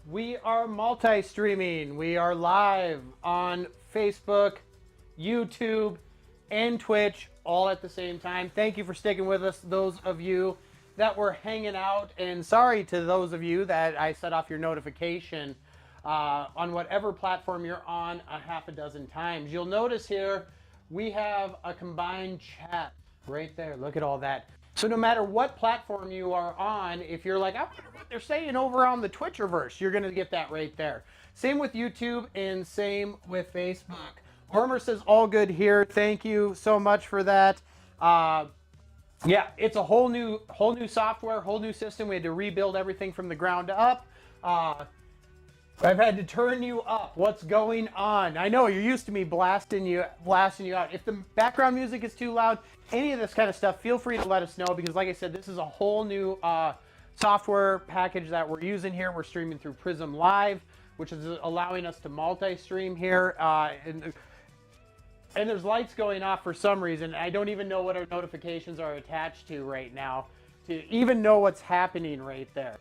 We are multi-streaming. We are live on Facebook, YouTube, and Twitch all at the same time. Thank you for sticking with us, those of you that were hanging out. And sorry to those of you that I set off your notification on whatever platform you're on a half a dozen times. You'll notice here we have a combined chat right there. Look at all that. So no matter what platform you are on, if you're like, I wonder what they're saying over on the Twitcherverse, you're going to get that right there. Same with YouTube and same with Facebook. Wormer says all good here. Thank you so much for that. Yeah, it's a whole new software, whole new system. We had to rebuild everything from the ground up. I've had to turn you up. What's going on? I know you're used to me blasting you out. If the background music is too loud, any of this kind of stuff, feel free to let us know, because like I said, this is a whole new software package that we're using here. We're streaming through Prism Live, which is allowing us to multi-stream here. And there's lights going off for some reason. I don't even know what our notifications are attached to right now to even know what's happening right there.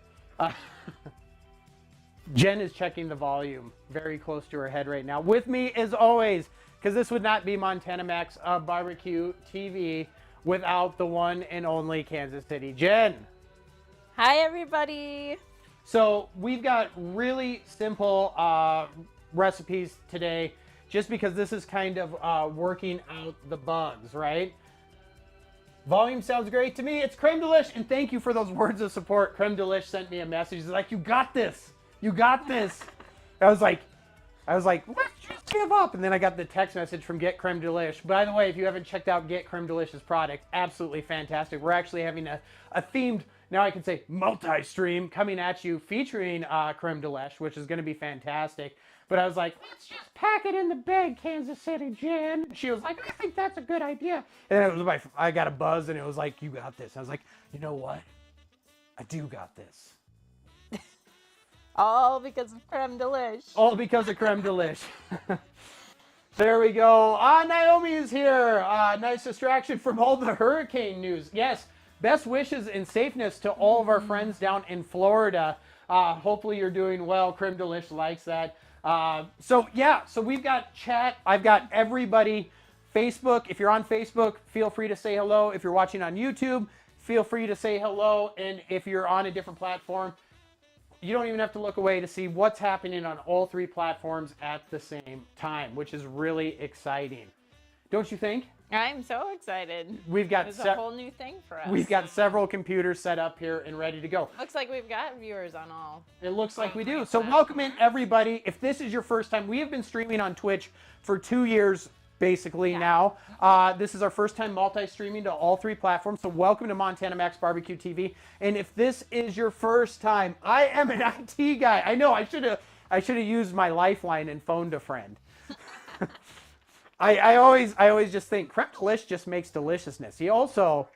Jen is checking the volume very close to her head right now. With me, as always, because this would not be Montana Max Barbecue TV without the one and only Kansas City Jen. Hi, everybody. So we've got really simple recipes today, just because this is kind of working out the bugs, right? Volume sounds great to me. It's Creme Delish, and thank you for those words of support. Creme Delish sent me a message. He's like, "You got this. You got this." I was like, let's just give up. And then I got the text message from Get Creme Delish. By the way, if you haven't checked out Get Creme Delish's product, absolutely fantastic. We're actually having a themed, now I can say, multi-stream coming at you featuring Creme Delish, which is going to be fantastic. But I was like, let's just pack it in the bag, Kansas City Jen. She was like, I think that's a good idea. And then it was I got a buzz, and it was like, you got this. I was like, you know what? I do got this. All because of Creme Delish. All because of Creme Delish. There we go. Naomi is here. Nice distraction from all the hurricane news. Yes, best wishes and safeness to all of our friends down in Florida. Hopefully you're doing well. Creme Delish likes that. So we've got chat. I've got everybody. Facebook, if you're on Facebook, feel free to say hello. If you're watching on YouTube, feel free to say hello. And if you're on a different platform, you don't even have to look away to see what's happening on all three platforms at the same time, which is really exciting. Don't you think? I'm so excited. We've got It's a whole new thing for us. We've got several computers set up here and ready to go. Looks like we've got viewers on all. It looks like we do. So welcome in, everybody. If this is your first time, we have been streaming on Twitch for 2 years, basically now. This is our first time multi-streaming to all three platforms. So welcome to Montana Max Barbecue TV. And if this is your first time, I am an IT guy. I know I should have used my lifeline and phoned a friend. I always just think Creme Delish just makes deliciousness. He also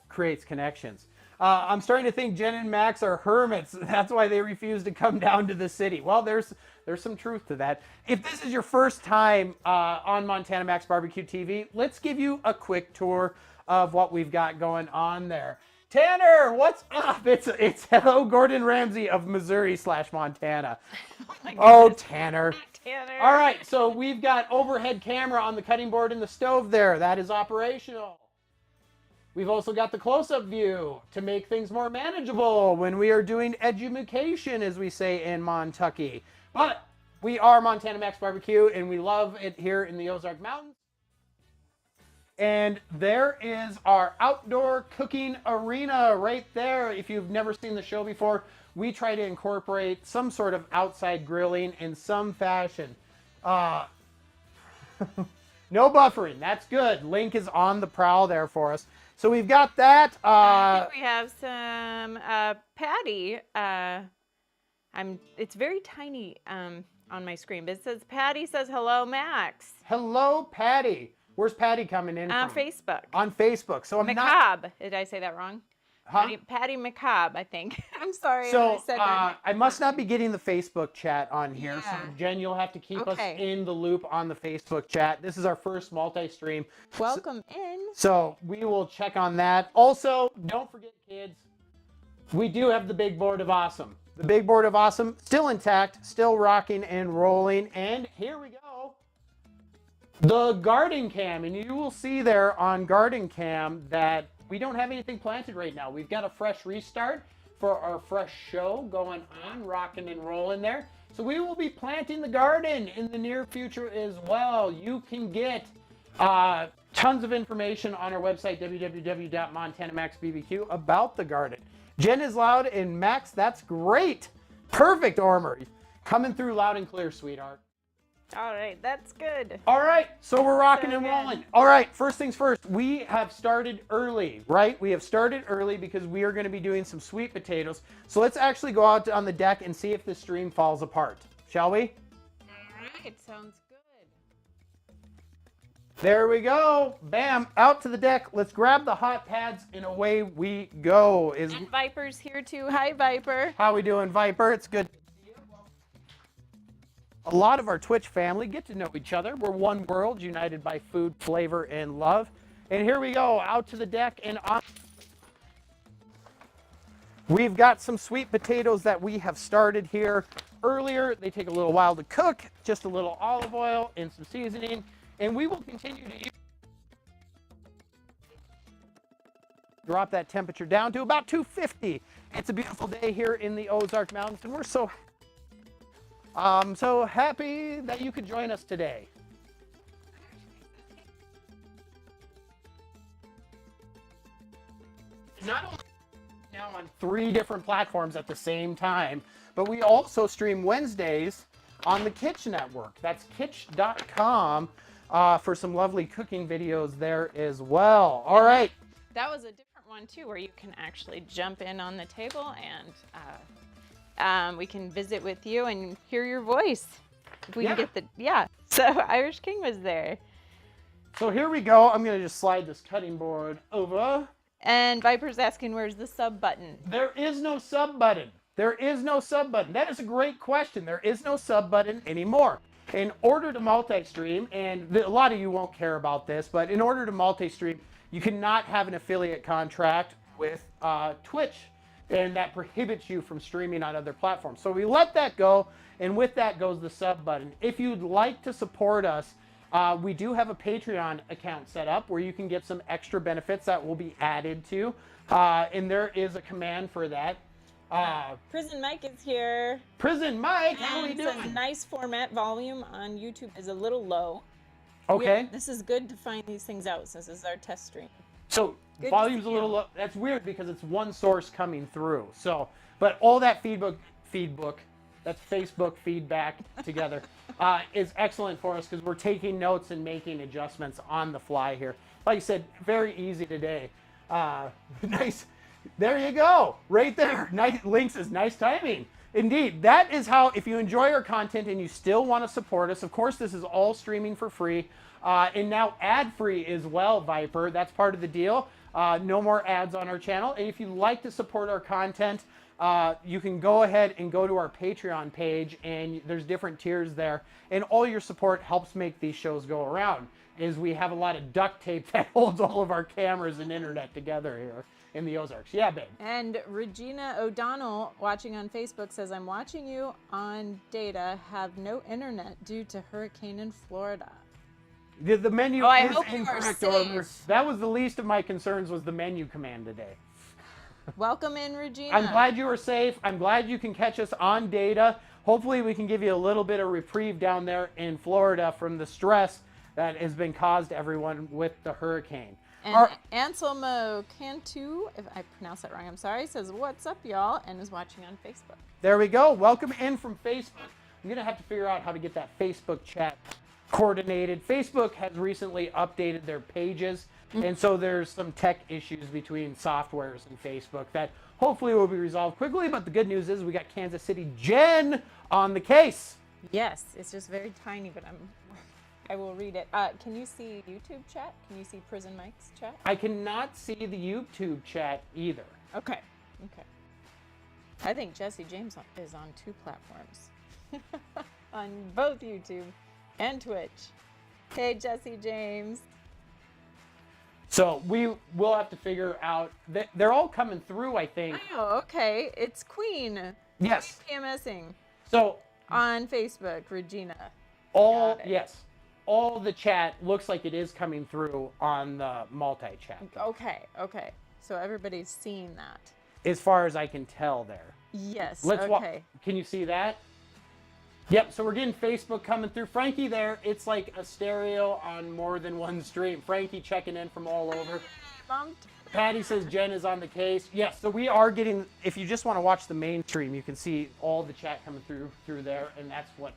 creates connections. I'm starting to think Jen and Max are hermits. That's why they refuse to come down to the city. Well, there's some truth to that. If this is your first time on Montana Max Barbecue TV, let's give you a quick tour of what we've got going on there. Tanner, what's up? It's hello Gordon Ramsay of Missouri/Montana. Oh, Tanner. Tanner. All right, so we've got overhead camera on the cutting board in the stove there. That is operational. We've also got the close-up view to make things more manageable when we are doing edumacation, as we say in Montucky. But we are Montana Max Barbecue, and we love it here in the Ozark Mountains. And there is our outdoor cooking arena right there. If you've never seen the show before, we try to incorporate some sort of outside grilling in some fashion. No buffering. That's good. Link is on the prowl there for us. So we've got that. I think we have some Patty. It's very tiny on my screen, but it says Patty says hello, Max. Hello, Patty. Where's Patty coming in On from? Facebook. On Facebook. So I'm McCobb. Did I say that wrong? Huh? Patty McCobb, I think. I'm sorry. So I said that. I must not be getting the Facebook chat on here. Yeah. So Jen, you'll have to keep us Okay. in the loop on the Facebook chat. This is our first multi-stream. Welcome in. So we will check on that. Also, don't forget, kids, we do have the big board of awesome. The big board of awesome, still intact, still rocking and rolling. And here we go. The garden cam. And you will see there on garden cam that we don't have anything planted right now. We've got a fresh restart for our fresh show going on, rocking and rolling there. So we will be planting the garden in the near future as well. You can get tons of information on our website, www.montanamaxbbq, about the garden. Jen is loud, and Max, that's great. Perfect, Ormer. Coming through loud and clear, sweetheart. All right, that's good. All right, so we're rocking So and good. rolling. All right, first things first, we have started early, right? We have started early because we are going to be doing some sweet potatoes. So let's actually go out on the deck and see if the stream falls apart, shall we? All right, sounds good. There we go. Bam, out to the deck. Let's grab the hot pads and away we go. And Viper's here too. Hi, Viper. How we doing, Viper? It's good. A lot of our Twitch family get to know each other. We're one world, united by food, flavor, and love. And here we go, out to the deck and on. We've got some sweet potatoes that we have started here earlier. They take a little while to cook, just a little olive oil and some seasoning, and we will continue to drop that temperature down to about 250. It's a beautiful day here in the Ozark Mountains, and we're so happy that you could join us today. Not only now on 3 different platforms at the same time, but we also stream Wednesdays on the Kitch Network. That's kitch.com for some lovely cooking videos there as well. All right. That was a different one too, where you can actually jump in on the table and we can visit with you and hear your voice. If we can get So Irish King was there. So here we go. I'm going to just slide this cutting board over. And Viper's asking, where's the sub button? There is no sub button. There is no sub button. That is a great question. There is no sub button anymore. In order to multi-stream, and a lot of you won't care about this, but in order to multi-stream, you cannot have an affiliate contract with Twitch, and that prohibits you from streaming on other platforms. So we let that go, and with that goes the sub button. If you'd like to support us, we do have a Patreon account set up where you can get some extra benefits that will be added to, and there is a command for that. Prison Mike is here. Prison Mike, how are we Says, doing? nice format. Volume on YouTube is a little low. Okay. This is good to find these things out since this is our test stream. So Good volume's to a see little you. low. That's weird because it's one source coming through. So, but all that that's Facebook feedback together, is excellent for us because we're taking notes and making adjustments on the fly here. Like I said, very easy today. Nice. There you go. Right there. Nice links is nice timing. Indeed. That is how, if you enjoy our content and you still want to support us, of course, this is all streaming for free. And now ad-free as well, Viper. That's part of the deal. No more ads on our channel. And if you like to support our content, you can go ahead and go to our Patreon page, and there's different tiers there. And all your support helps make these shows go around, as we have a lot of duct tape that holds all of our cameras and internet together here in the Ozarks. Yeah, babe. And Regina O'Donnell, watching on Facebook, says, I'm watching you on data, have no internet due to hurricane in Florida. The menu I is hope you are incorrect. safe. That was the least of my concerns, was the menu command today. Welcome in, Regina. I'm glad you were safe. I'm glad you can catch us on data. Hopefully we can give you a little bit of reprieve down there in Florida from the stress that has been caused to everyone with the hurricane. And Anselmo Cantu, if I pronounced that wrong, I'm sorry, says, what's up, y'all, and is watching on Facebook. There we go. Welcome in from Facebook. I'm going to have to figure out how to get that Facebook chat coordinated. Facebook has recently updated their pages, and so there's some tech issues between softwares and Facebook that hopefully will be resolved quickly, but the good news is we got Kansas City Jen on the case. Yes, it's just very tiny, but I will read it. Can you see YouTube chat? Can you see Prison Mike's chat? I cannot see the YouTube chat either. Okay. I think Jesse James is on 2 platforms. On both YouTube and Twitch. Hey, Jesse James. So we will have to figure out that they're all coming through, I think. Oh, okay. It's Queen. Yes. PMSing So on Facebook, Regina. all Got it. yes, all the chat looks like it is coming through on the multi-chat. Okay. So everybody's seeing that. As far as I can tell there. Yes. Let's okay. Can you see that? Yep, so we're getting Facebook coming through. Frankie there, it's like a stereo on more than one stream. Frankie checking in from all over. Mom. Patty says Jen is on the case. Yes, so we are getting, if you just want to watch the main stream, you can see all the chat coming through there, and that's what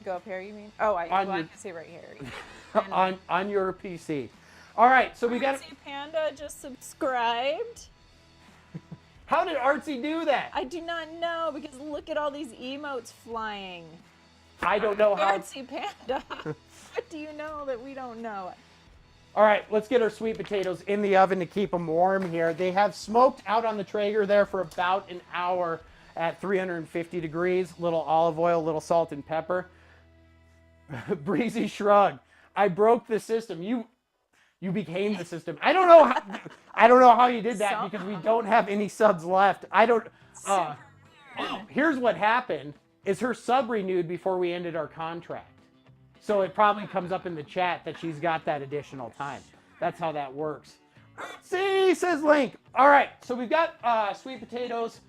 Go up here, you mean? Oh, I can see right here. on your PC. All right, so we got. Artsy Panda just subscribed. How did Artsy do that? I do not know because look at all these emotes flying. I don't know how. Artsy Panda. What do you know that we don't know? All right, let's get our sweet potatoes in the oven to keep them warm here. They have smoked out on the Traeger there for about an hour at 350 degrees. Little olive oil, little salt and pepper. Breezy shrug. I broke the system. You You became the system. I don't know. I don't know how you did that Somehow. because we don't have any subs left. I don't. Super Oh, here's what happened: is her sub renewed before we ended our contract. So it probably comes up in the chat that she's got that additional time. That's how that works. See, says Link. All right, so we've got sweet potatoes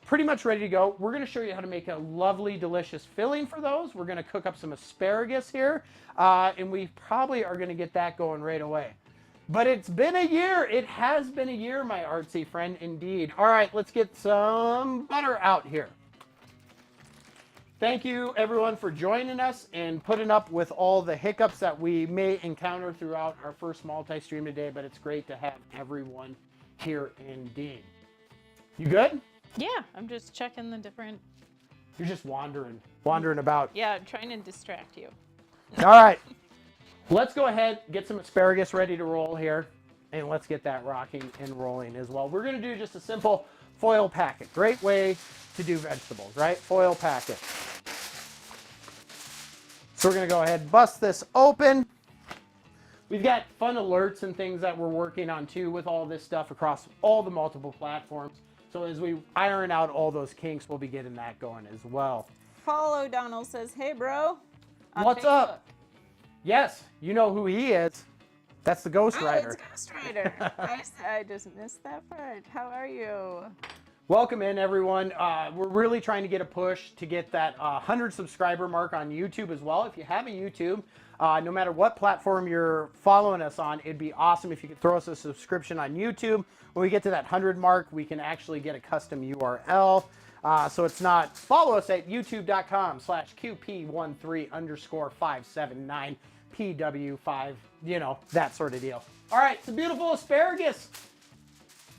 pretty much ready to go. We're going to show you how to make a lovely, delicious filling for those. We're going to cook up some asparagus here, and we probably are going to get that going right away. But it's been a year. It has been a year, my artsy friend, indeed. All right, let's get some butter out here. Thank you, everyone, for joining us and putting up with all the hiccups that we may encounter throughout our first multi-stream today, but it's great to have everyone here indeed. You good? Yeah, I'm just checking the different. You're just wandering about. Yeah, I'm trying to distract you. All right, let's go ahead, get some asparagus ready to roll here, and let's get that rocking and rolling as well. We're going to do just a simple foil packet. Great way to do vegetables, right? Foil packet. So we're going to go ahead and bust this open. We've got fun alerts and things that we're working on too with all this stuff across all the multiple platforms. So as we iron out all those kinks, we'll be getting that going as well. Follow Donald says, "Hey, bro." On What's Facebook. up? Yes, you know who he is. That's the Ghost Oh, Rider. it's Ghost Rider. I just missed that part. How are you? Welcome in, everyone. We're really trying to get a push to get that 100 subscriber mark on YouTube as well. If you have a YouTube, no matter what platform you're following us on, it'd be awesome if you could throw us a subscription on YouTube. When we get to that 100 mark, we can actually get a custom URL. So it's not, follow us at youtube.com/QP13_579PW5, you know, that sort of deal. All right, it's a beautiful asparagus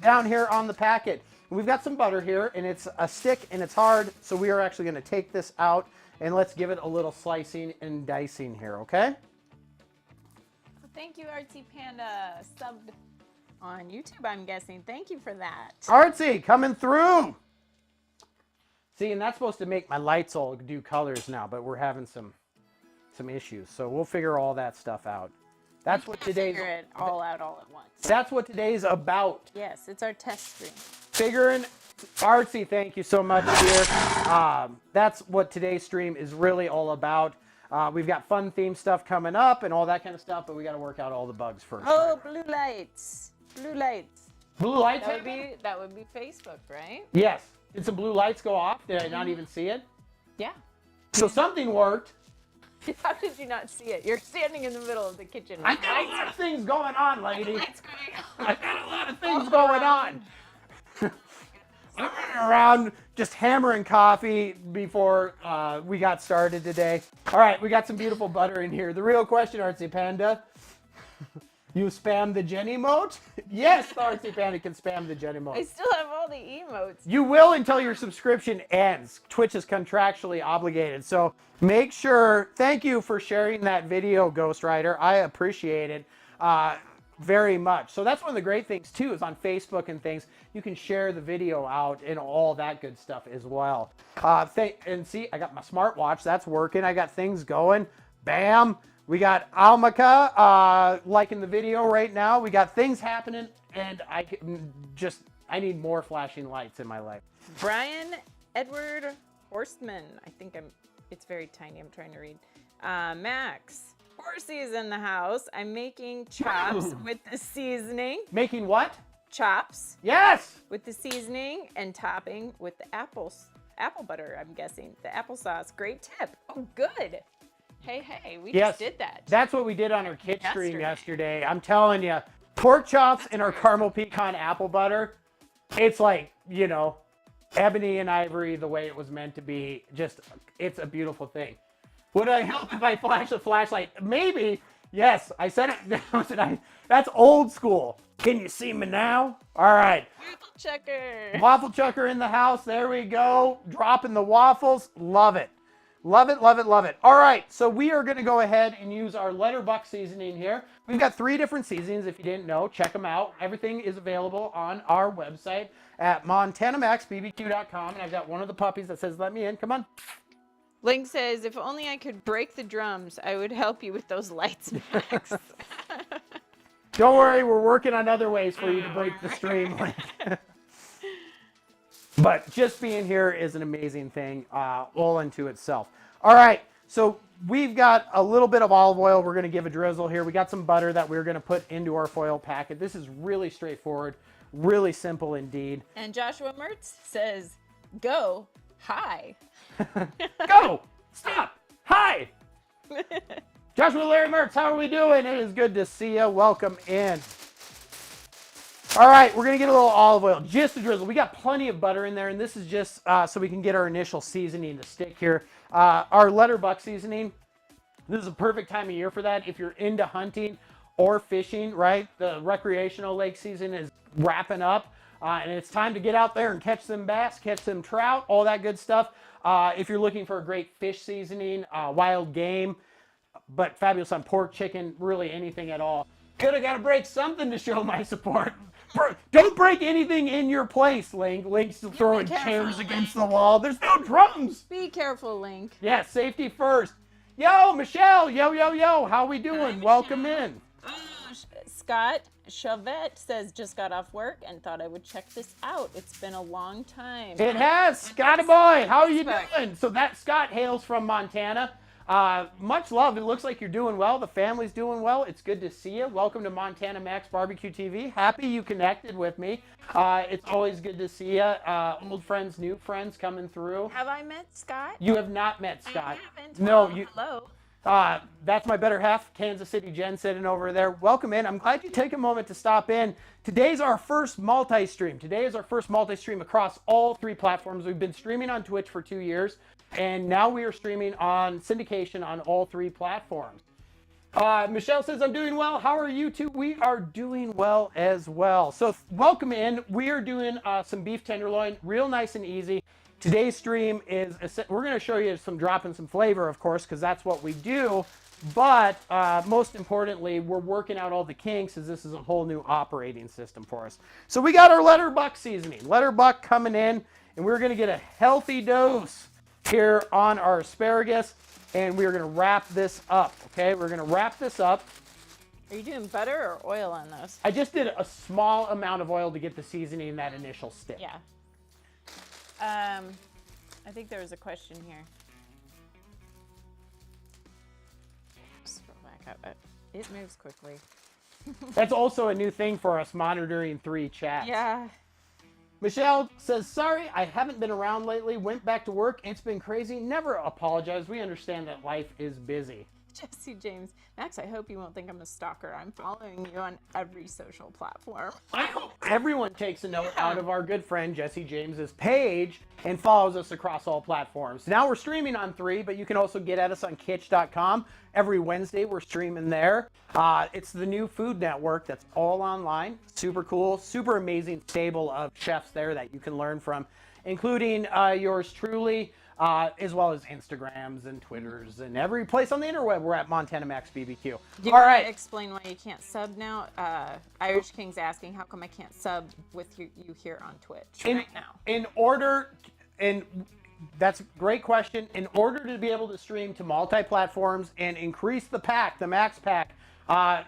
down here on the packet. We've got some butter here, and it's a stick and it's hard, so we are actually going to take this out and let's give it a little slicing and dicing here, okay? Thank you, Artsy Panda. Subbed on YouTube, I'm guessing. Thank you for that. Artsy, coming through. See, and that's supposed to make my lights all do colors now, but we're having some issues, so we'll figure all that stuff out. That's what today's Figure it all out all at once. That's what today's about. Yes, it's our test stream. Figuring, Artsy, thank you so much, dear. That's what today's stream is really all about. We've got fun theme stuff coming up and all that kind of stuff, but we got to work out all the bugs first. Oh, blue lights. Blue lights. Blue lights? That would be Facebook, right? Yes. Did some blue lights go off? Did I not even see it? Yeah. So something worked. How did you not see it? You're standing in the middle of the kitchen. I got a lot of things going on, lady. What's going on? I got a lot of things going on. I'm running around just hammering coffee before we got started today. All right, we got some beautiful butter in here. The real question, Artsy Panda, you spam the Jenny emote? Yes, the Artsy Panda can spam the Jenny emote. I still have all the emotes. You will until your subscription ends. Twitch is contractually obligated. So make sure, thank you for sharing that video, Ghost Rider. I appreciate it very much. So that's one of the great things too, is on Facebook and things, you can share the video out and all that good stuff as well. And see, I got my smartwatch, that's working. I got things going. Bam. We got Almaka liking the video right now. We got things happening, and I need more flashing lights in my life. Brian Edward Horstman. It's very tiny. I'm trying to read. Max. Horsey's in the house. I'm making chops with the seasoning. Making what? Chops. Yes! With the seasoning and topping with the apple butter, I'm guessing. The applesauce. Great tip. Oh, good. Hey, we just did that. That's what we did on our kid stream yesterday. I'm telling you, pork chops and our caramel pecan apple butter, it's like, you know, ebony and ivory the way it was meant to be. Just, it's a beautiful thing. Would I help if I flash a flashlight? Maybe. Yes, I said it. That's old school. Can you see me now? All right. Waffle chucker. Waffle chucker in the house. There we go. Dropping the waffles. Love it. Love it, love it, love it. All right, so we are going to go ahead and use our letterbuck seasoning here. We've got 3 different seasonings. If you didn't know, check them out. Everything is available on our website at montanamaxbbq.com. And I've got one of the puppies that says, let me in. Come on. Link says, if only I could break the drums, I would help you with those lights, Max. Don't worry, we're working on other ways for you to break the stream. But just being here is an amazing thing all into itself. All right, so we've got a little bit of olive oil. We're going to give a drizzle here. We got some butter that we're going to put into our foil packet. This is really straightforward, really simple indeed. And Joshua Mertz says, go, hi. Go, stop, hi. Joshua Larry Mertz, how are we doing? It is good to see you. Welcome in. All right, we're going to get a little olive oil, just a drizzle. We got plenty of butter in there, and this is just so we can get our initial seasoning to stick here. Our letterbuck seasoning, this is a perfect time of year for that. If you're into hunting or fishing, right? The recreational lake season is wrapping up, and it's time to get out there and catch some bass, catch some trout, all that good stuff. If you're looking for a great fish seasoning, wild game, but fabulous on pork, chicken, really anything at all. Could have got to break something to show my support. Don't break anything in your place, Link. Link's still throwing chairs against the wall. There's no drums. Be careful, Link. Yeah, safety first. Yo, Michelle. Yo. How we doing? Welcome in. Scott Chavette says, just got off work and thought I would check this out. It's been a long time. It has. Scotty boy, how are you doing? So that Scott hails from Montana. Much love. It looks like you're doing well. The family's doing well. It's good to see you. Welcome to Montana Max Barbecue TV. Happy you connected with me. It's always good to see you. Old friends, new friends coming through. Have I met Scott? You have not met Scott. I haven't. No, Well, you. hello. That's my better half, Kansas City Jen, sitting over there. Welcome in. I'm glad you take a moment to stop in. Today's our first multi-stream. Today is our first multi-stream across all three platforms. We've been streaming on Twitch for 2 years, and now we are streaming on syndication on all three platforms. Michelle says, I'm doing well. How are you two? We are doing well as well. So welcome in. We are doing some beef tenderloin, real nice and easy. Today's stream is, we're going to show you some dropping some flavor, of course, because that's what we do. But most importantly, we're working out all the kinks as this is a whole new operating system for us. So we got our letterbuck seasoning. Letterbuck coming in, and we're going to get a healthy dose here on our asparagus, and we're going to wrap this up, okay? We're going to wrap this up. Are you doing butter or oil on those? I just did a small amount of oil to get the seasoning in that initial stick. Yeah. I think there was a question here. Scroll back up. It moves quickly. That's also a new thing for us, monitoring 3 chats. Yeah. Michelle says, sorry, I haven't been around lately. Went back to work. It's been crazy. Never apologize. We understand that life is busy. Jesse James. Max, I hope you won't think I'm a stalker. I'm following you on every social platform. I hope everyone takes a note out of our good friend Jesse James's page and follows us across all platforms. Now we're streaming on 3, but you can also get at us on kitch.com. Every Wednesday we're streaming there. It's the new Food Network that's all online. Super cool, super amazing stable of chefs there that you can learn from, including yours truly. As well as Instagrams and Twitters and every place on the interweb. We're at Montana Max BBQ. Do you All want right. to explain why you can't sub now? Irish King's asking, how come I can't sub with you here on Twitch right now? And that's a great question. In order to be able to stream to multi-platforms and increase the pack, the max pack,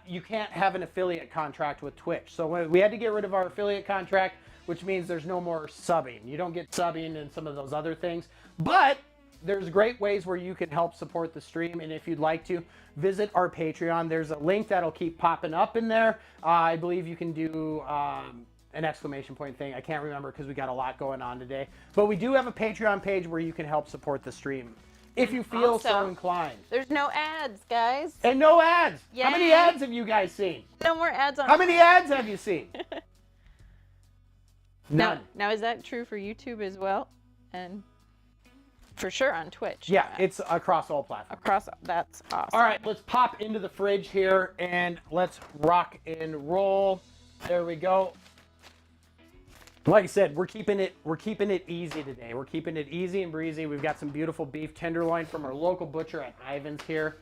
you can't have an affiliate contract with Twitch. So we had to get rid of our affiliate contract, which means there's no more subbing. You don't get subbing and some of those other things. But there's great ways where you can help support the stream. And if you'd like to, visit our Patreon. There's a link that'll keep popping up in there. I believe you can do an exclamation point thing. I can't remember because we got a lot going on today. But we do have a Patreon page where you can help support the stream if you feel so inclined. There's no ads, guys. And no ads. Yay. How many ads have you guys seen? No more ads on How many ads have you seen? None. Now, is that true for YouTube as well? And for sure on Twitch. Yeah, it's across all platforms. That's awesome. All right, let's pop into the fridge here and let's rock and roll. There we go. Like I said, we're keeping it easy today. We're keeping it easy and breezy. We've got some beautiful beef tenderloin from our local butcher at Ivan's here.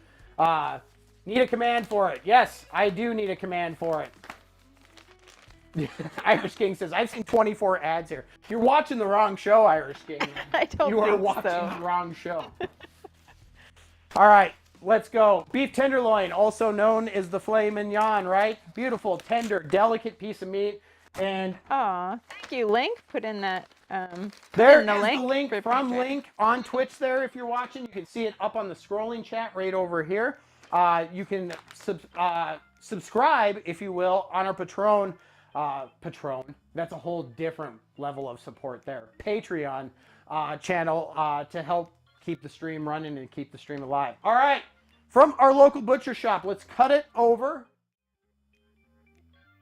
Need a command for it? Yes, I do need a command for it. Irish King says, I've seen 24 ads here. You're watching the wrong show, Irish King. I don't You are think watching so. the wrong show. All right, Let's go. Beef tenderloin, also known as the filet mignon, right? Beautiful, tender, delicate piece of meat. And Aw, thank you, Link. Put in that. there the is link the link for from Patreon. Link on Twitch there if you're watching. You can see it up on the scrolling chat right over here. You can subscribe, if you will, on our Patron. That's a whole different level of support there. Patreon channel to help keep the stream running and keep the stream alive. All right, from our local butcher shop, let's cut it over.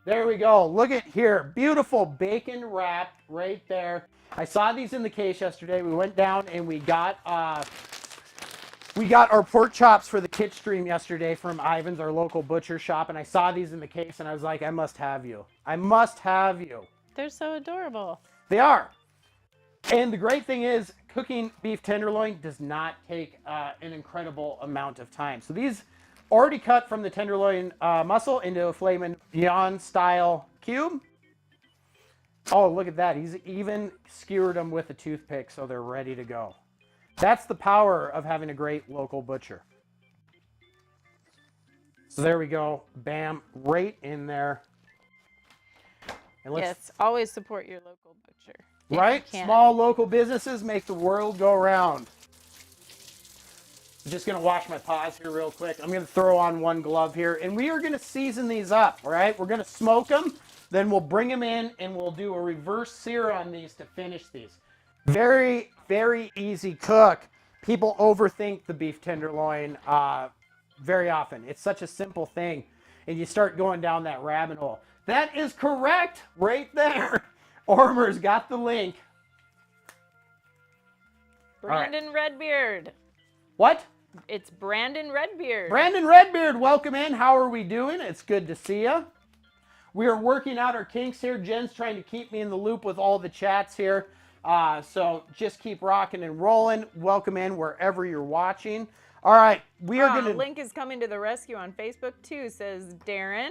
There we go. Look at here. Beautiful bacon wrap right there. I saw these in the case yesterday. We went down and we got our pork chops for the kit stream yesterday from Ivan's, our local butcher shop, and I saw these in the case and I was like, I must have you. I must have you. They're so adorable. They are. And the great thing is, cooking beef tenderloin does not take an incredible amount of time. So these already cut from the tenderloin muscle into a filet mignon style cube. Oh, look at that. He's even skewered them with a toothpick so they're ready to go. That's the power of having a great local butcher. So there we go. Bam, right in there. And let's, Yes, always support your local butcher. if right? you can. Small local businesses make the world go round. Just gonna wash my paws here real quick. I'm gonna throw on one glove here, and we are gonna season these up, all right? We're gonna smoke them, then we'll bring them in, and we'll do a reverse sear on these to finish these. Very, very easy cook. People overthink the beef tenderloin very often. It's such a simple thing, and you start going down that rabbit hole. That is correct, right there. Ormer's got the link. Brandon Redbeard. What? It's Brandon Redbeard. Brandon Redbeard, welcome in. How are we doing? It's good to see you. We are working out our kinks here. Jen's trying to keep me in the loop with all the chats here. So just keep rocking and rolling. Welcome in wherever you're watching. All right, we are going to... Link is coming to the rescue on Facebook too, says Darren.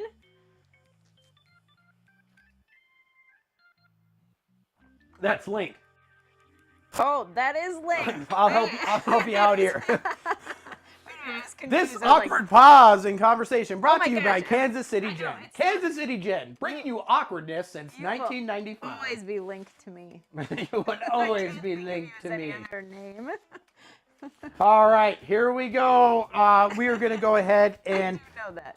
That's Link. Oh, that is Link. I'll help you out here. I was confused. This I was awkward pause in conversation brought my to you by gosh. Kansas City I know, Jen. it's Kansas City Jen, bringing you awkwardness since You will 1995. always be linked to me. You would always be linked to Any me. other name? All right, here we go. We are going to go ahead and know that.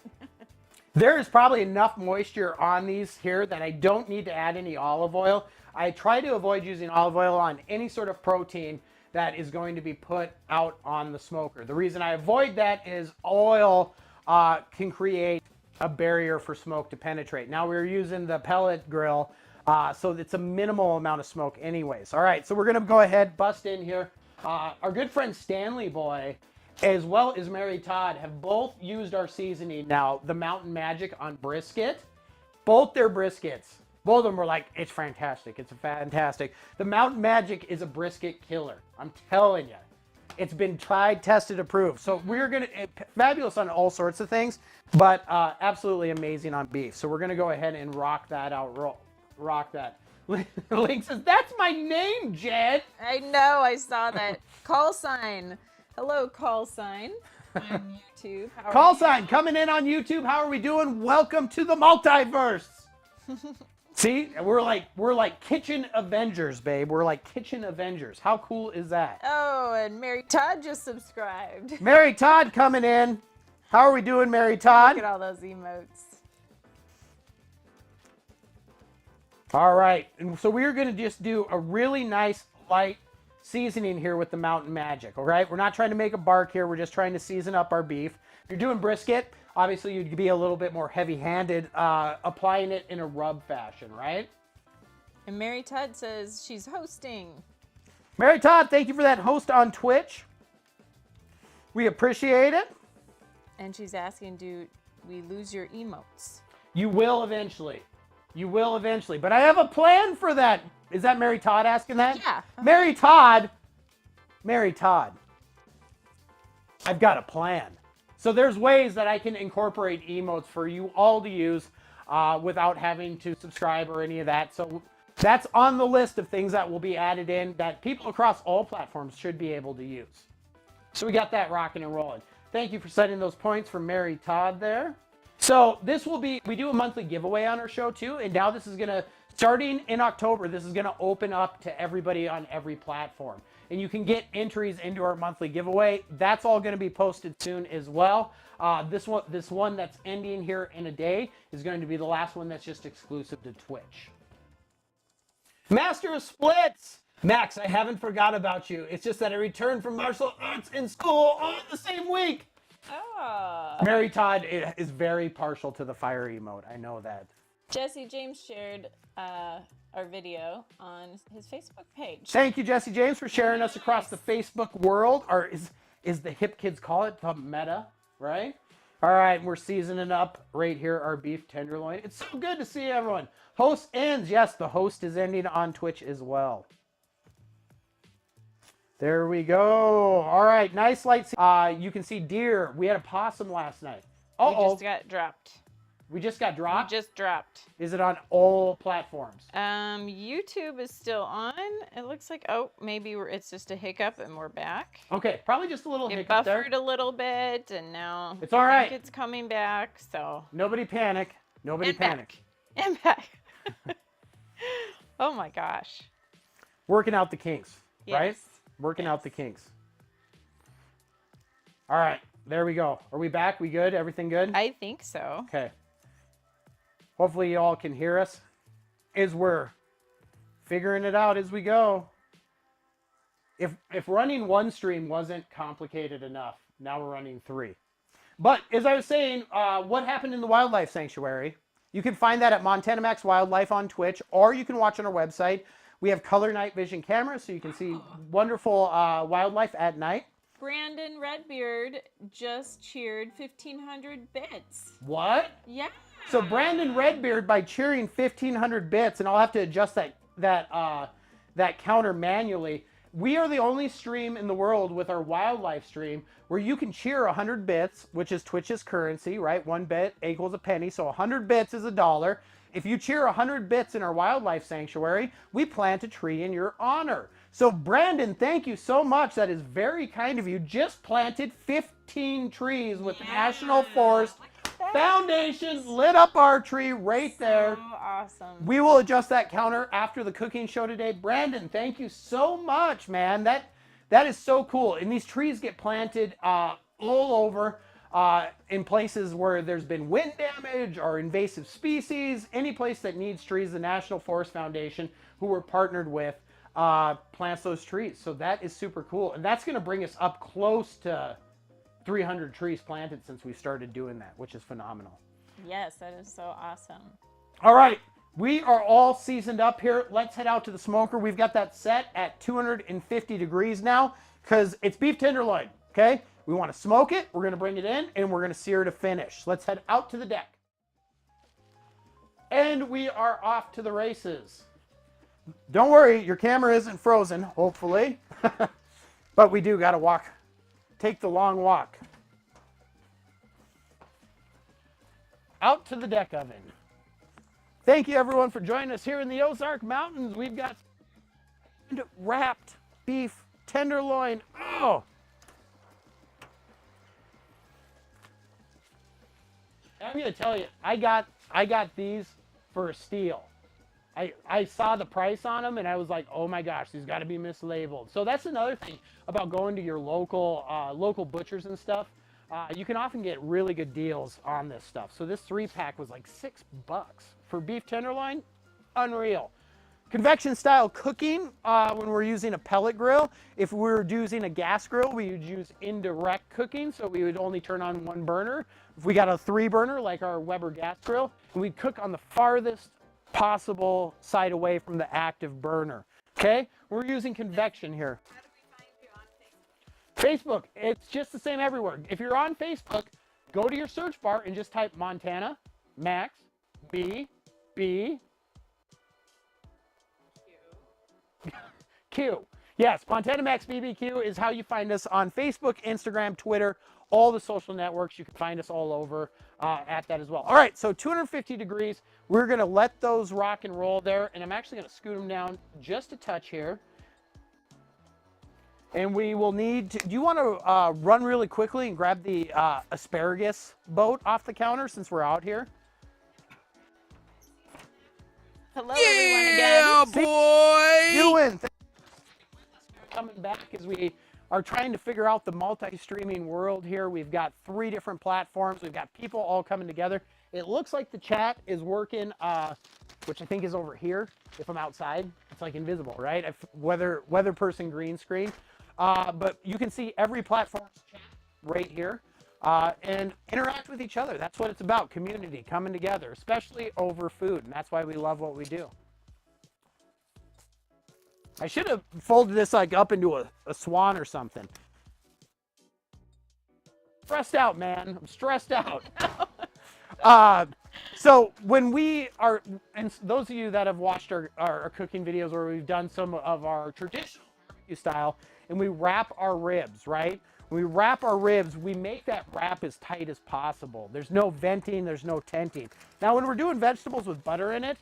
there is probably enough moisture on these here that I don't need to add any olive oil. I try to avoid using olive oil on any sort of protein that is going to be put out on the smoker. The reason I avoid that is oil can create a barrier for smoke to penetrate. Now we're using the pellet grill, so it's a minimal amount of smoke anyways. All right, so we're gonna go ahead, bust in here. Our good friend Stanley Boy, as well as Mary Todd, have both used our seasoning now, the Mountain Magic on brisket. Both their briskets, both of them were like, it's fantastic, it's fantastic. The Mountain Magic is a brisket killer, I'm telling you. It's been tried, tested, approved. So we're gonna, fabulous on all sorts of things, but absolutely amazing on beef. So we're gonna go ahead and rock that out, rock that. Link says, that's my name, Jed. I know, I saw that. Call sign. Hello, call sign on YouTube. How are Call you? sign coming in on YouTube. How are we doing? Welcome to the multiverse. See, we're like kitchen Avengers, babe. We're like kitchen Avengers. How cool is that? Oh, and Mary Todd just subscribed. Mary Todd coming in. How are we doing, Mary Todd? Look at all those emotes. All right, and so we're gonna just do a really nice light seasoning here with the Mountain Magic, all right? We're not trying to make a bark here, we're just trying to season up our beef. If you're doing brisket, obviously you'd be a little bit more heavy-handed, applying it in a rub fashion, right? And Mary Todd says she's hosting. Mary Todd, thank you for that host on Twitch. We appreciate it. And she's asking, do we lose your emotes? You will eventually. You will eventually. But I have a plan for that. Is that Mary Todd asking that? Yeah. Mary Todd. Mary Todd. I've got a plan. So there's ways that I can incorporate emotes for you all to use without having to subscribe or any of that. So that's on the list of things that will be added in that people across all platforms should be able to use. So we got that rocking and rolling. Thank you for setting those points for Mary Todd there. So this will be, we do a monthly giveaway on our show too. And now this is going to, starting in October, this is going to open up to everybody on every platform. And you can get entries into our monthly giveaway. That's all going to be posted soon as well. This one that's ending here in a day is going to be the last one that's just exclusive to Twitch. Master of Splits! Max, I haven't forgot about you. It's just that I returned from martial arts in school all the same week. Oh. Mary Todd is very partial to the fire emote. I know that. Jesse James shared our video on his Facebook page. Thank you, Jesse James, for sharing us across the Facebook world, or is the hip kids call it the meta, right? All right, we're seasoning up right here our beef tenderloin. It's so good to see everyone. Host ends. Yes, the host is ending on Twitch as well. There we go. All right, nice light. You can see deer. We had a possum last night. Uh-oh. We just got dropped. We just got dropped? We just dropped. Is it on all platforms? YouTube is still on. It looks like, oh, maybe it's just a hiccup and we're back. Okay, probably just a little hiccup It there. buffered a little bit and now it's all right. It's coming back, so. Nobody panic. Nobody panic. And back. Oh my gosh. Working out the kinks, right? Yes. Working out the kinks. All right, there we go. Are we back? We good? Everything good? I think so. Okay. Hopefully you all can hear us as we're figuring it out as we go. If running one stream wasn't complicated enough, now we're running 3. But as I was saying, what happened in the wildlife sanctuary, you can find that at Montana Max Wildlife on Twitch, or you can watch on our website. We have color night vision cameras, so you can see wonderful wildlife at night. Brandon Redbeard just cheered 1,500 bits. What? Yeah. So Brandon Redbeard, by cheering 1,500 bits, and I'll have to adjust that counter manually. We are the only stream in the world with our wildlife stream where you can cheer 100 bits, which is Twitch's currency, right? 1 bit equals a penny, so 100 bits is $1. If you cheer 100 bits in our wildlife sanctuary, we plant a tree in your honor. So Brandon, thank you so much. That is very kind of you. Just planted 15 trees with the National Forest Foundation, lit up our tree right there. So awesome. We will adjust that counter after the cooking show today. Brandon, thank you so much, man. That is so cool. And these trees get planted all over in places where there's been wind damage or invasive species. Any place that needs trees, the National Forest Foundation, who we're partnered with, plants those trees. So that is super cool. And that's going to bring us up close to 300 trees planted since we started doing that, which is phenomenal. Yes, that is so awesome. All right, we are all seasoned up here. Let's head out to the smoker. We've got that set at 250 degrees now because it's beef tenderloin, okay? We want to smoke it. We're going to bring it in and we're going to sear to finish. Let's head out to the deck. And we are off to the races. Don't worry, your camera isn't frozen, hopefully. But we do got to walk. Take the long walk. Out to the deck oven. Thank you everyone for joining us here in the Ozark Mountains. We've got wrapped beef tenderloin. Oh! I'm gonna tell you, I got these for a steal. I saw the price on them and I was like, oh my gosh, these got to be mislabeled. So that's another thing about going to your local butchers and stuff. You can often get really good deals on this stuff. So this 3-pack was like $6 for beef tenderloin. Unreal. Convection style cooking when we're using a pellet grill. If we were using a gas grill, we would use indirect cooking. So we would only turn on 1 burner. If we got a 3 burner like our Weber gas grill, and we'd cook on the farthest possible side away from the active burner. Okay, we're using convection here. How do we find you on Facebook, it's just the same everywhere. If you're on Facebook, go to your search bar and just type Montana Max BB Q. Yes, Montana Max BBQ is how you find us on Facebook, Instagram, Twitter, all the social networks. You can find us all over at that as well. All right, so 250 degrees. We're going to let those rock and roll there, and I'm actually going to scoot them down just a touch here. And we will need to, do you want to run really quickly and grab the asparagus boat off the counter since we're out here? Hello, everyone again. Yeah, boy! Doing coming back as we are trying to figure out the multi-streaming world here. We've got 3 different platforms. We've got people all coming together. It looks like the chat is working, which I think is over here. If I'm outside, it's like invisible, right? Weather person green screen. But you can see every platform's chat right here and interact with each other. That's what it's about, community, coming together, especially over food. And that's why we love what we do. I should have folded this like up into a swan or something. Stressed out, man. I'm stressed out. So when we are, and those of you that have watched our cooking videos where we've done some of our traditional barbecue style, and we wrap our ribs, right? When we wrap our ribs, we make that wrap as tight as possible. There's no venting, there's no tenting. Now, when we're doing vegetables with butter in it,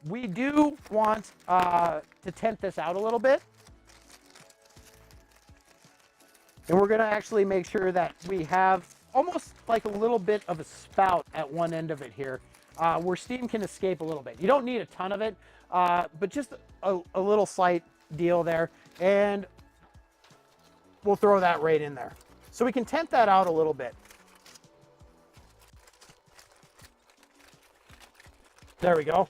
we do want to tent this out a little bit. And we're gonna actually make sure that we have almost like a little bit of a spout at one end of it here, where steam can escape a little bit. You don't need a ton of it, but just a little slight deal there. And we'll throw that right in there. So we can tent that out a little bit. There we go.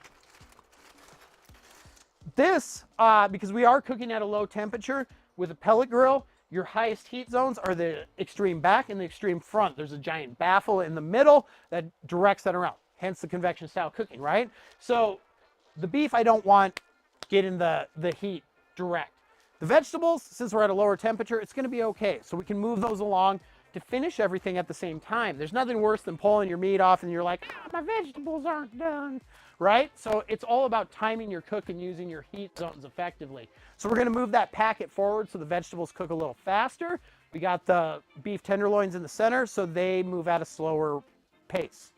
This, because we are cooking at a low temperature with a pellet grill, your highest heat zones are the extreme back and the extreme front. There's a giant baffle in the middle that directs that around, hence the convection style cooking, right? So the beef I don't want getting the heat direct. The vegetables, since we're at a lower temperature, it's gonna be okay. So we can move those along to finish everything at the same time. There's nothing worse than pulling your meat off and you're like, my vegetables aren't done, right? So it's all about timing your cook and using your heat zones effectively. So we're gonna move that packet forward so the vegetables cook a little faster. We got the beef tenderloins in the center so they move at a slower pace.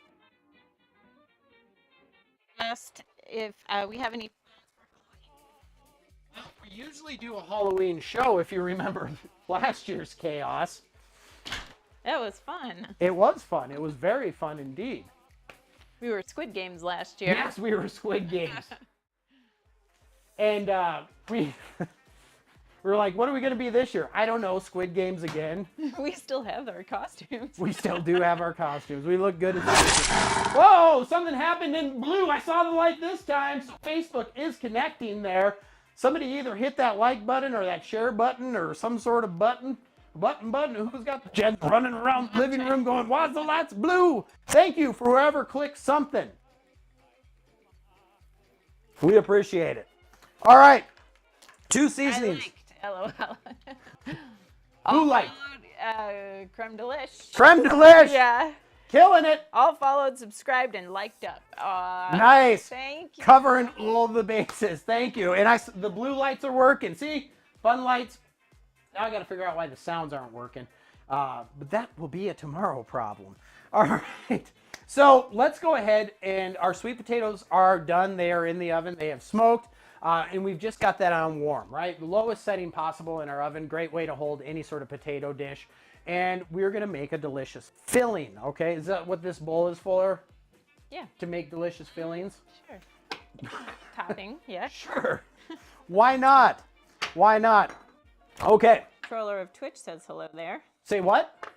Asked if we have any. Well, we usually do a Halloween show, if you remember last year's chaos. That was fun. It was fun. It was very fun indeed. We were Squid Games last year. Yes, we were Squid Games. And we were like, what are we going to be this year? I don't know, Squid Games again. We still have our costumes. We still do have our costumes. We look good as Whoa, something happened in blue. I saw the light this time. So Facebook is connecting there. Somebody either hit that like button or that share button or some sort of button. Button. Who's got the Jen running around the living room going, why's the lights blue? Thank you for whoever clicked something. We appreciate it. All right. 2 seasonings. I liked, LOL. Who liked? Creme Delish. Creme Delish. Yeah. Killing it. All followed, subscribed, and liked up. Nice. Thank you. Covering all the bases. Thank you. And the blue lights are working. See? Fun lights. Now I got to figure out why the sounds aren't working. But that will be a tomorrow problem. All right. So let's go ahead, and our sweet potatoes are done. They are in the oven. They have smoked. And we've just got that on warm, right? The lowest setting possible in our oven. Great way to hold any sort of potato dish. And we're going to make a delicious filling, okay? Is that what this bowl is for? Yeah. To make delicious fillings? Sure. Topping, yeah. Sure. Why not? Why not? Okay. Troller of Twitch says hello there. Say what?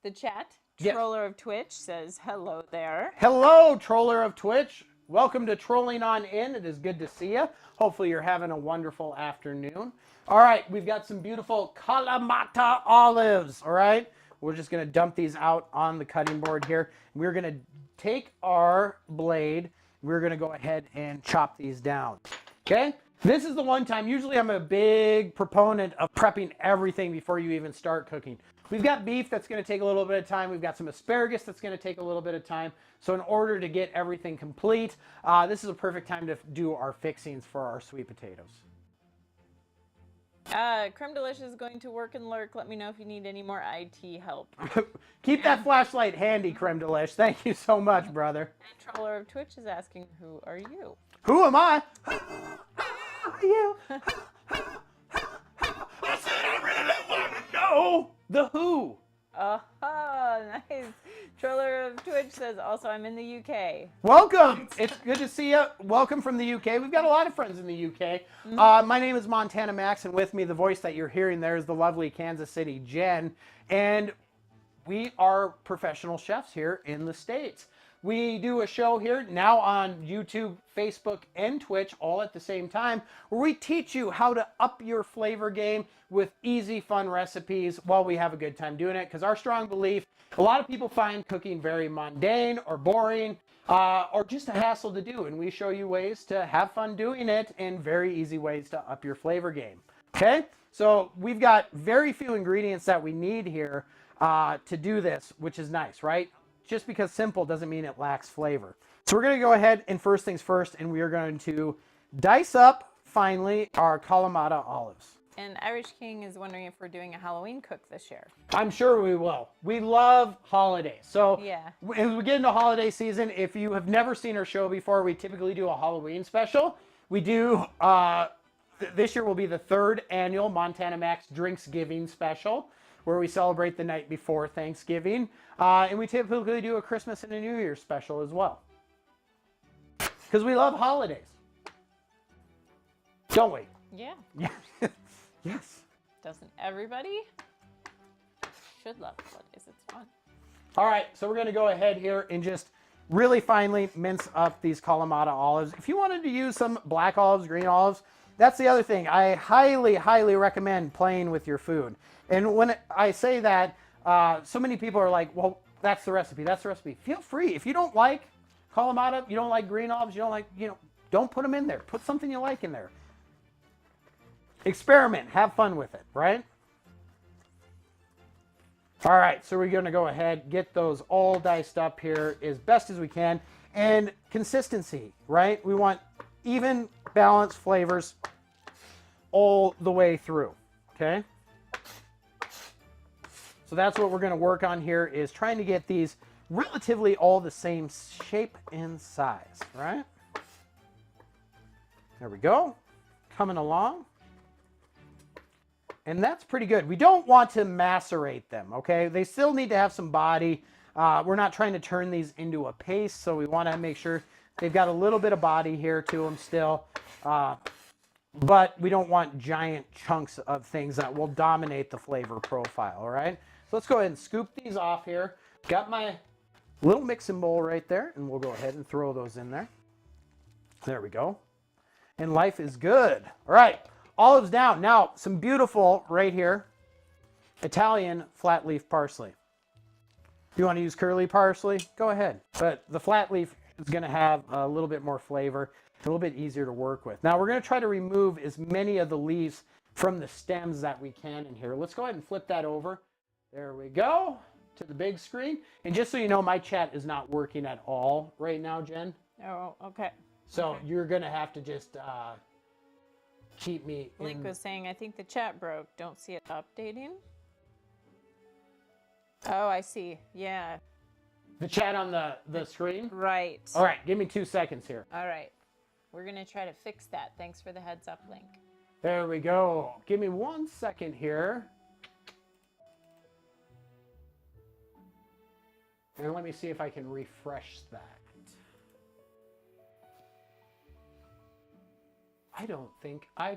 The chat. Yes. Troller of Twitch says hello there. Hello, Troller of Twitch. Welcome to Trolling On In. It is good to see you. Hopefully you're having a wonderful afternoon. All right, we've got some beautiful Kalamata olives, all right? We're just gonna dump these out on the cutting board here. We're gonna take our blade. We're gonna go ahead and chop these down, okay? This is the one time, usually I'm a big proponent of prepping everything before you even start cooking. We've got beef that's gonna take a little bit of time. We've got some asparagus that's gonna take a little bit of time. So in order to get everything complete, this is a perfect time to do our fixings for our sweet potatoes. Creme Delish is going to work and lurk. Let me know if you need any more IT help. Keep that flashlight handy, Creme Delish. Thank you so much, brother. And Troller of Twitch is asking, who are you? Who am I? Who are you? know the who. Oh, nice. Troller of Twitch says, also, I'm in the UK. Welcome. It's good to see you. Welcome from the UK. We've got a lot of friends in the UK. My name is Montana Max, and with me, the voice that you're hearing there is the lovely Kansas City Jen. And we are professional chefs here in the States. We do a show here now on YouTube, Facebook, and Twitch all at the same time, where we teach you how to up your flavor game with easy, fun recipes while we have a good time doing it. Because our strong belief, a lot of people find cooking very mundane or boring or just a hassle to do. And we show you ways to have fun doing it and very easy ways to up your flavor game. Okay? So we've got very few ingredients that we need here to do this, which is nice, right? Just because simple doesn't mean it lacks flavor. So we're going to go ahead and first things first, and we are going to dice up, finally, our Kalamata olives. And Irish King is wondering if we're doing a Halloween cook this year. I'm sure we will. We love holidays. So Yeah. as we get into holiday season, if you have never seen our show before, we typically do a Halloween special. We do, this year will be the 3rd annual Montana Max Drinksgiving special, where we celebrate the night before Thanksgiving. And we typically do a Christmas and a New Year's special as well. Because we love holidays. Don't we? Yeah. Yes. Doesn't everybody? Should love holidays. It's fun. All right, so we're going to go ahead here and just really finely mince up these Kalamata olives. If you wanted to use some black olives, green olives, that's the other thing. I highly, highly recommend playing with your food. And when I say that, so many people are like, well, that's the recipe. That's the recipe. Feel free. If you don't like Kalamata, you don't like green olives, you don't like, don't put them in there. Put something you like in there. Experiment. Have fun with it, right? All right, so we're going to go ahead, get those all diced up here as best as we can. And consistency, right? We want even, balanced flavors all the way through, okay? So that's what we're going to work on here, is trying to get these relatively all the same shape and size, right? There we go. Coming along. And that's pretty good. We don't want to macerate them, okay? They still need to have some body. We're not trying to turn these into a paste, so we want to make sure they've got a little bit of body here to them still. But we don't want giant chunks of things that will dominate the flavor profile, all right? So let's go ahead and scoop these off here. Got my little mixing bowl right there, and we'll go ahead and throw those in there. There we go. And life is good. All right, olives down. Now, some beautiful, right here, Italian flat leaf parsley. If you want to use curly parsley, go ahead. But the flat leaf is going to have a little bit more flavor, a little bit easier to work with. Now, we're going to try to remove as many of the leaves from the stems that we can in here. Let's go ahead and flip that over. There we go, to the big screen. And just so you know, my chat is not working at all right now, Jen. Oh, okay. So okay. You're going to have to just keep me Blake was saying, I think the chat broke. Don't see it updating. Oh, I see. Yeah. The chat on the screen? Right. All right, give me 2 seconds here. All right. We're going to try to fix that. Thanks for the heads up, Link. There we go. Give me 1 second here. And let me see if I can refresh that. I don't think I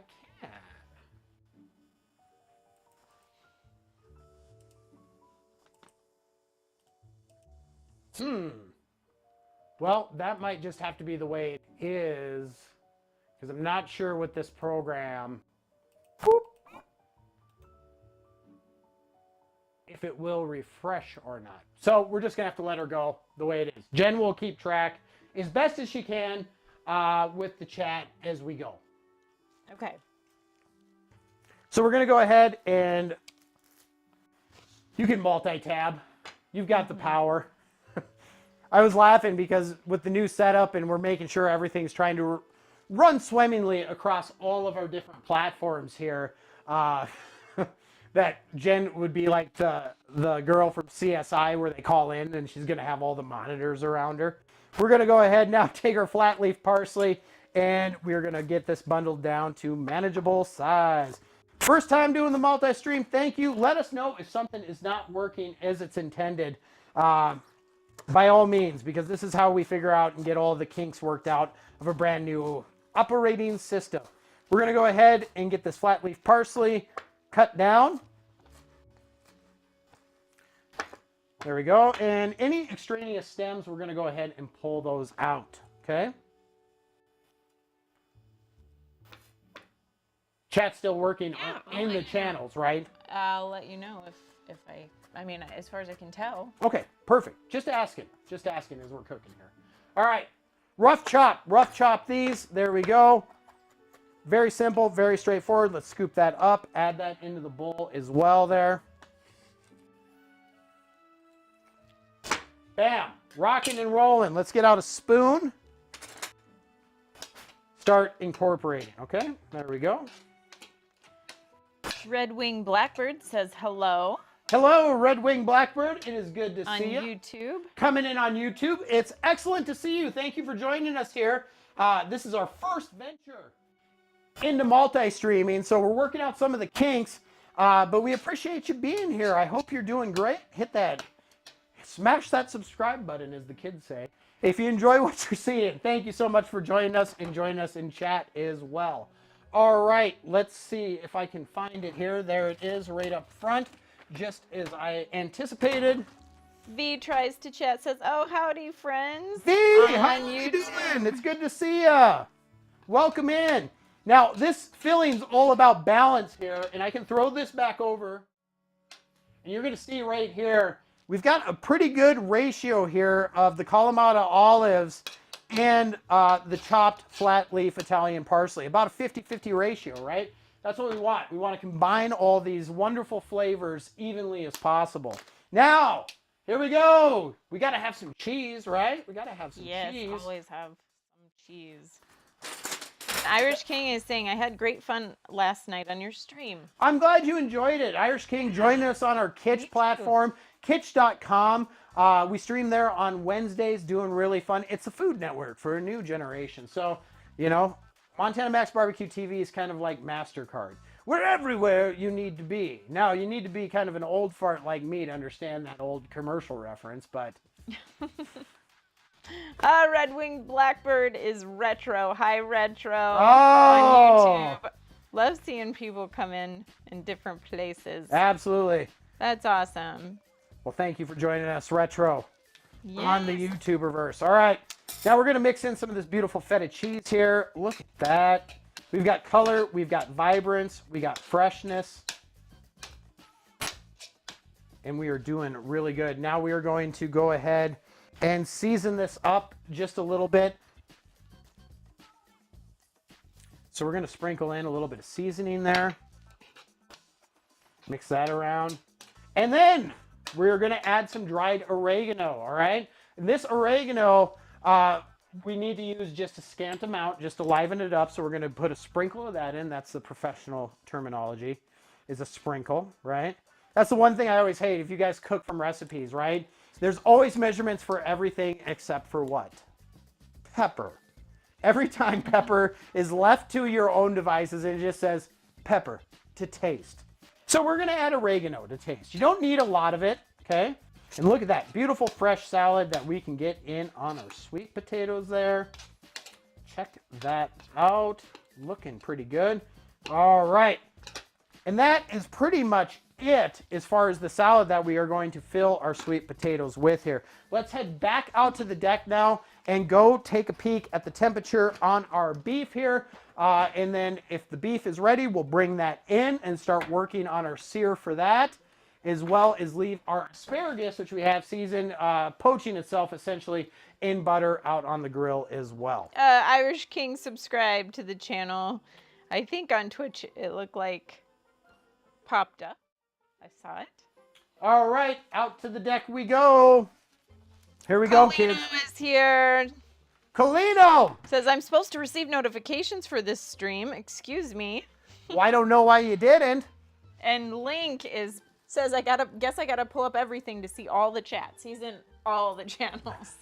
can. Well, that might just have to be the way it is, because I'm not sure what this program, if it will refresh or not. So we're just going to have to let her go the way it is. Jen will keep track as best as she can with the chat as we go. Okay. So we're going to go ahead and you can multi-tab. You've got the power. I was laughing because with the new setup and we're making sure everything's trying to run swimmingly across all of our different platforms here, that Jen would be like the girl from CSI where they call in and she's going to have all the monitors around her. We're going to go ahead now, take our flat leaf parsley, and we're going to get this bundled down to manageable size. First time doing the multi-stream, thank you. Let us know if something is not working as it's intended. By all means, because this is how we figure out and get all the kinks worked out of a brand new operating system. We're going to go ahead and get this flat leaf parsley cut down. There we go. And any extraneous stems, we're going to go ahead and pull those out. Okay. Chat's still working in the channels, right? I'll let you know if I mean, as far as I can tell. Okay, perfect. Just asking as we're cooking here. All right, rough chop these. There we go. Very simple, very straightforward. Let's scoop that up, add that into the bowl as well there. Bam, rocking and rolling. Let's get out a spoon. Start incorporating, okay? There we go. Red Wing Blackbird says hello. Hello, Red Wing Blackbird. It is good to see you. On YouTube. Coming in on YouTube. It's excellent to see you. Thank you for joining us here. This is our first venture into multi-streaming, so we're working out some of the kinks, but we appreciate you being here. I hope you're doing great. Hit that, smash that subscribe button, as the kids say. If you enjoy what you're seeing, thank you so much for joining us and joining us in chat as well. All right, let's see if I can find it here. There it is right up front, just as I anticipated. V tries to chat, says, oh, howdy, friends. V, how you doing? It's good to see ya. Welcome in. Now, this filling's all about balance here, and I can throw this back over, and you're going to see right here, we've got a pretty good ratio here of the Kalamata olives and the chopped flat leaf Italian parsley. About a 50-50 ratio, right? That's what we want. We want to combine all these wonderful flavors evenly as possible. Now, here we go. We got to have some cheese, right? We got to have some cheese. Yes, always have some cheese. Irish King is saying, I had great fun last night on your stream. I'm glad you enjoyed it. Irish King joined us on our Kitch platform, kitch.com. We stream there on Wednesdays, doing really fun. It's a food network for a new generation. So, you know, Montana Max Barbecue TV is kind of like MasterCard. We're everywhere you need to be. Now, you need to be kind of an old fart like me to understand that old commercial reference, but... Red Winged Blackbird is retro. Hi, retro. Oh! On YouTube. Love seeing people come in different places. Absolutely. That's awesome. Well, thank you for joining us, Retro, Yes. on the YouTuberverse. All right. Now we're going to mix in some of this beautiful feta cheese here. Look at that. We've got color. We've got vibrance. We got freshness. And we are doing really good. Now we are going to go ahead and season this up just a little bit. So we're going to sprinkle in a little bit of seasoning there. Mix that around. And then we're going to add some dried oregano, all right? And this oregano, we need to use just a scant amount just to liven it up. So we're going to put a sprinkle of that in. That's the professional terminology, is a sprinkle, right? That's the one thing I always hate if you guys cook from recipes, right? There's always measurements for everything except for what? Pepper. Every time pepper is left to your own devices, it just says pepper to taste. So we're going to add oregano to taste. You don't need a lot of it, okay? And look at that beautiful fresh salad that we can get in on our sweet potatoes there. Check that out. Looking pretty good. All right. And that is pretty much it as far as the salad that we are going to fill our sweet potatoes with here. Let's head back out to the deck now and go take a peek at the temperature on our beef here. And then if the beef is ready, we'll bring that in and start working on our sear for that, as well as leave our asparagus, which we have seasoned, poaching itself essentially in butter out on the grill as well. Irish King subscribed to the channel. I think on Twitch it looked like popped up. I saw it. All right, out to the deck we go. Here we go, kids. Colino is here. Colino! Says, I'm supposed to receive notifications for this stream. Excuse me. Well, I don't know why you didn't. And Link says, I gotta pull up everything to see all the chats. He's in all the channels.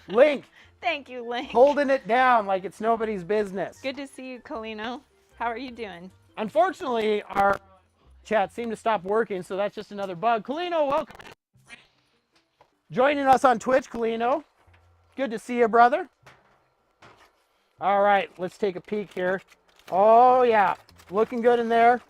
Link. Thank you, Link. Holding it down like it's nobody's business. Good to see you, Colino. How are you doing? Unfortunately, our Chat seemed to stop working, so that's just another bug. Colino, welcome. Joining us on Twitch, Colino. Good to see you, brother. All right, let's take a peek here. Oh, yeah, looking good in there.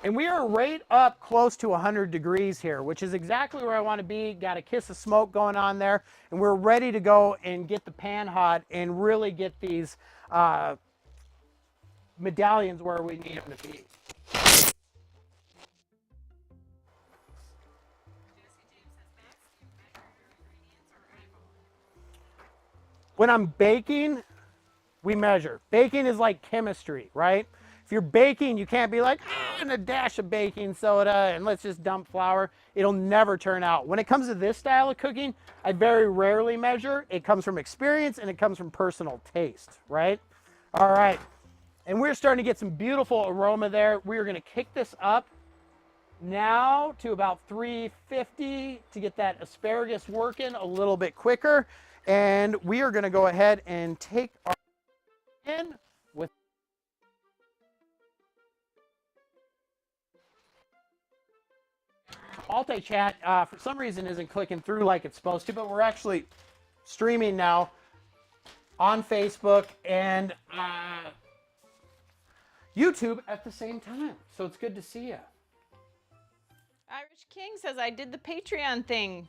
And we are right up close to 100 degrees here, which is exactly where I want to be. Got a kiss of smoke going on there. And we're ready to go and get the pan hot and really get these medallions where we need them to be. When I'm baking, we measure. Baking is like chemistry, right? If you're baking, you can't be like, oh, and a dash of baking soda and let's just dump flour. It'll never turn out. When it comes to this style of cooking, I very rarely measure. It comes from experience and it comes from personal taste, right? All right. And we're starting to get some beautiful aroma there. We are going to kick this up now to about 350 to get that asparagus working a little bit quicker. And we are going to go ahead and take our in with multi-chat for some reason isn't clicking through like it's supposed to, but we're actually streaming now on Facebook and YouTube at the same time. So it's good to see you. Irish King says, I did the Patreon thing.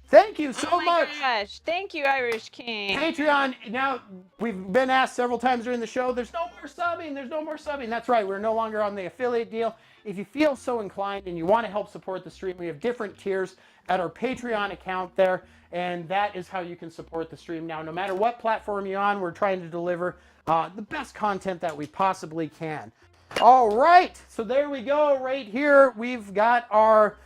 Thank you so oh my much. Gosh. Thank you, Irish King. Patreon, now we've been asked several times during the show, there's no more subbing, there's no more subbing. That's right, we're no longer on the affiliate deal. If you feel so inclined and you want to help support the stream, we have different tiers at our Patreon account there, and that is how you can support the stream now. No matter what platform you're on, we're trying to deliver the best content that we possibly can. All right, so there we go. Right here, we've got our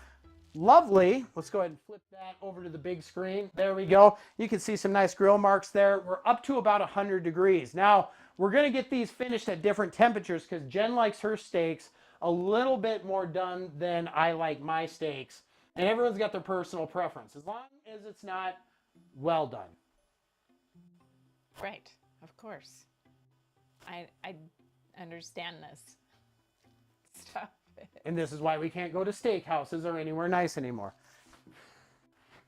lovely, let's go ahead and flip that over to the big screen. There we go. You can see some nice grill marks there. We're up to about 100 degrees. Now, we're going to get these finished at different temperatures because Jen likes her steaks a little bit more done than I like my steaks. And everyone's got their personal preference, as long as it's not well done. Right, of course. I understand this. Stop it. And this is why we can't go to steakhouses or anywhere nice anymore.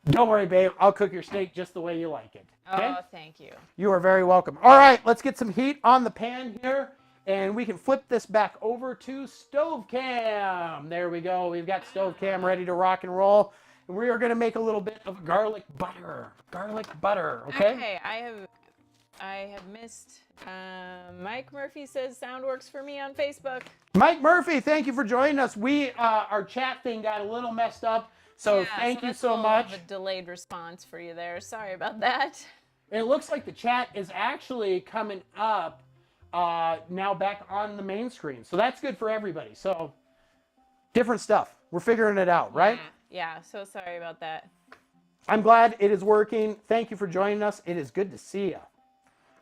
Don't worry, babe. I'll cook your steak just the way you like it. Okay? Oh, thank you. You are very welcome. All right, let's get some heat on the pan here, and we can flip this back over to stove cam. There we go. We've got stove cam ready to rock and roll. And we are going to make a little bit of garlic butter. Garlic butter, okay? Okay, I have missed. Mike Murphy says sound works for me on Facebook. Mike Murphy, thank you for joining us. Our chat thing got a little messed up, so Yeah, thank you that's so a little much. of a delayed response for you there. Sorry about that. And it looks like the chat is actually coming up now back on the main screen. So that's good for everybody. So different stuff. We're figuring it out, right? Yeah, so sorry about that. I'm glad it is working. Thank you for joining us. It is good to see you.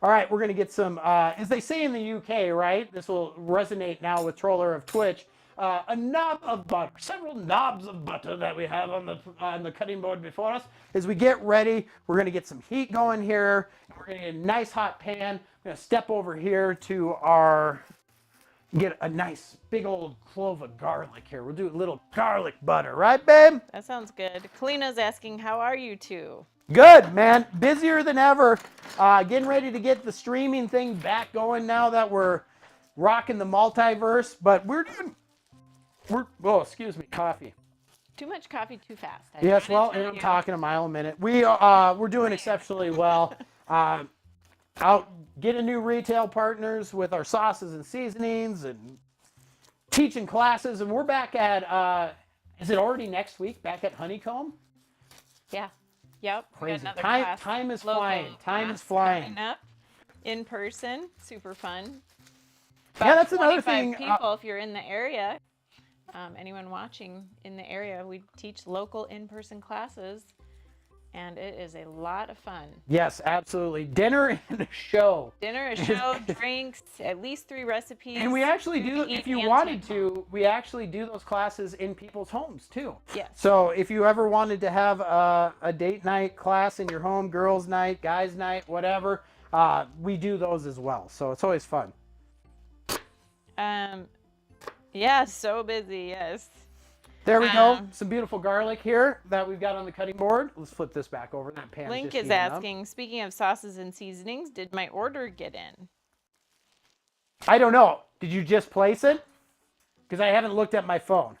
All right, we're going to get some, as they say in the UK, right? This will resonate now with Troller of Twitch. A knob of butter, several knobs of butter that we have on the cutting board before us. As we get ready, we're going to get some heat going here. We're going to get a nice hot pan. I'm going to step over here to get a nice big old clove of garlic here. We'll do a little garlic butter, right, babe? That sounds good. Kalina's asking, how are you two? Good, man. Busier than ever. Getting ready to get the streaming thing back going now that we're rocking the multiverse. But oh, excuse me, coffee. Too much coffee too fast. Yes, well, and I'm talking a mile a minute. We're doing exceptionally well. Out getting new retail partners with our sauces and seasonings and teaching classes. And we're back at, is it already next week, back at Honeycomb? Yeah. Yep. Crazy. Time is flying. Time is flying. Up in person. Super fun. Yeah, that's another 25 thing. People, if you're in the area, anyone watching in the area, we teach local in-person classes, and it is a lot of fun. Yes, absolutely. Dinner and a show. Dinner, a show, drinks, at least 3 recipes. And we actually do, if you wanted to, we actually do those classes in people's homes too. Yes. So if you ever wanted to have a date night class in your home, girls' night, guys' night, whatever, we do those as well. So it's always fun. Yeah, so busy, yes. There we go. Some beautiful garlic here that we've got on the cutting board. Let's flip this back over. That pan Link is asking, speaking of sauces and seasonings, did my order get in? I don't know. Did you just place it? Because I haven't looked at my phone.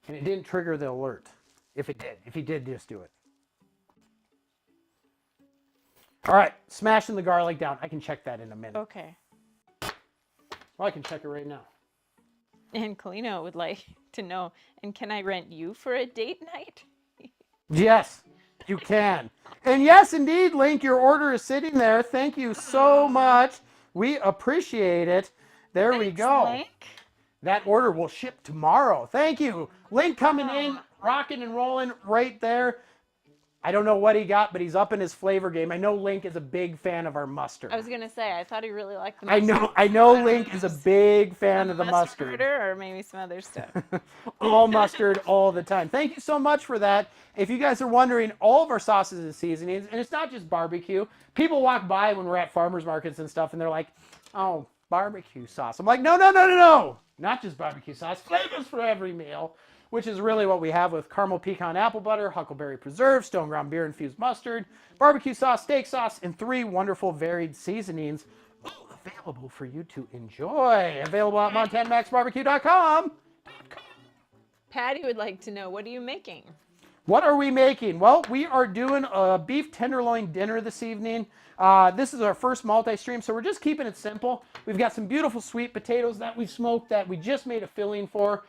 And it didn't trigger the alert. If he did, just do it. All right, smashing the garlic down. I can check that in a minute. Okay. Well, I can check it right now. And Kalina would like to know, and can I rent you for a date night? Yes, you can. And yes, indeed, Link, your order is sitting there. Thank you so much. We appreciate it. There we go. Link. That order will ship tomorrow. Thank you. Link coming in, rocking and rolling right there. I don't know what he got, but he's up in his flavor game. I know Link is a big fan of our mustard. I was going to say, I thought he really liked the mustard. I know Link is a big fan of the mustard. Or maybe some other stuff. All mustard all the time. Thank you so much for that. If you guys are wondering, all of our sauces and seasonings, and it's not just barbecue. People walk by when we're at farmers markets and stuff, and they're like, oh, barbecue sauce. I'm like, no. Not just barbecue sauce. Flavors for every meal, which is really what we have with caramel pecan apple butter, huckleberry preserve, stone ground beer infused mustard, barbecue sauce, steak sauce, and 3 wonderful varied seasonings available for you to enjoy. Available at MontanaMaxBarbecue.com. Patty would like to know, what are you making? What are we making? Well, we are doing a beef tenderloin dinner this evening. This is our first multi-stream, so we're just keeping it simple. We've got some beautiful sweet potatoes that we smoked that we just made a filling for.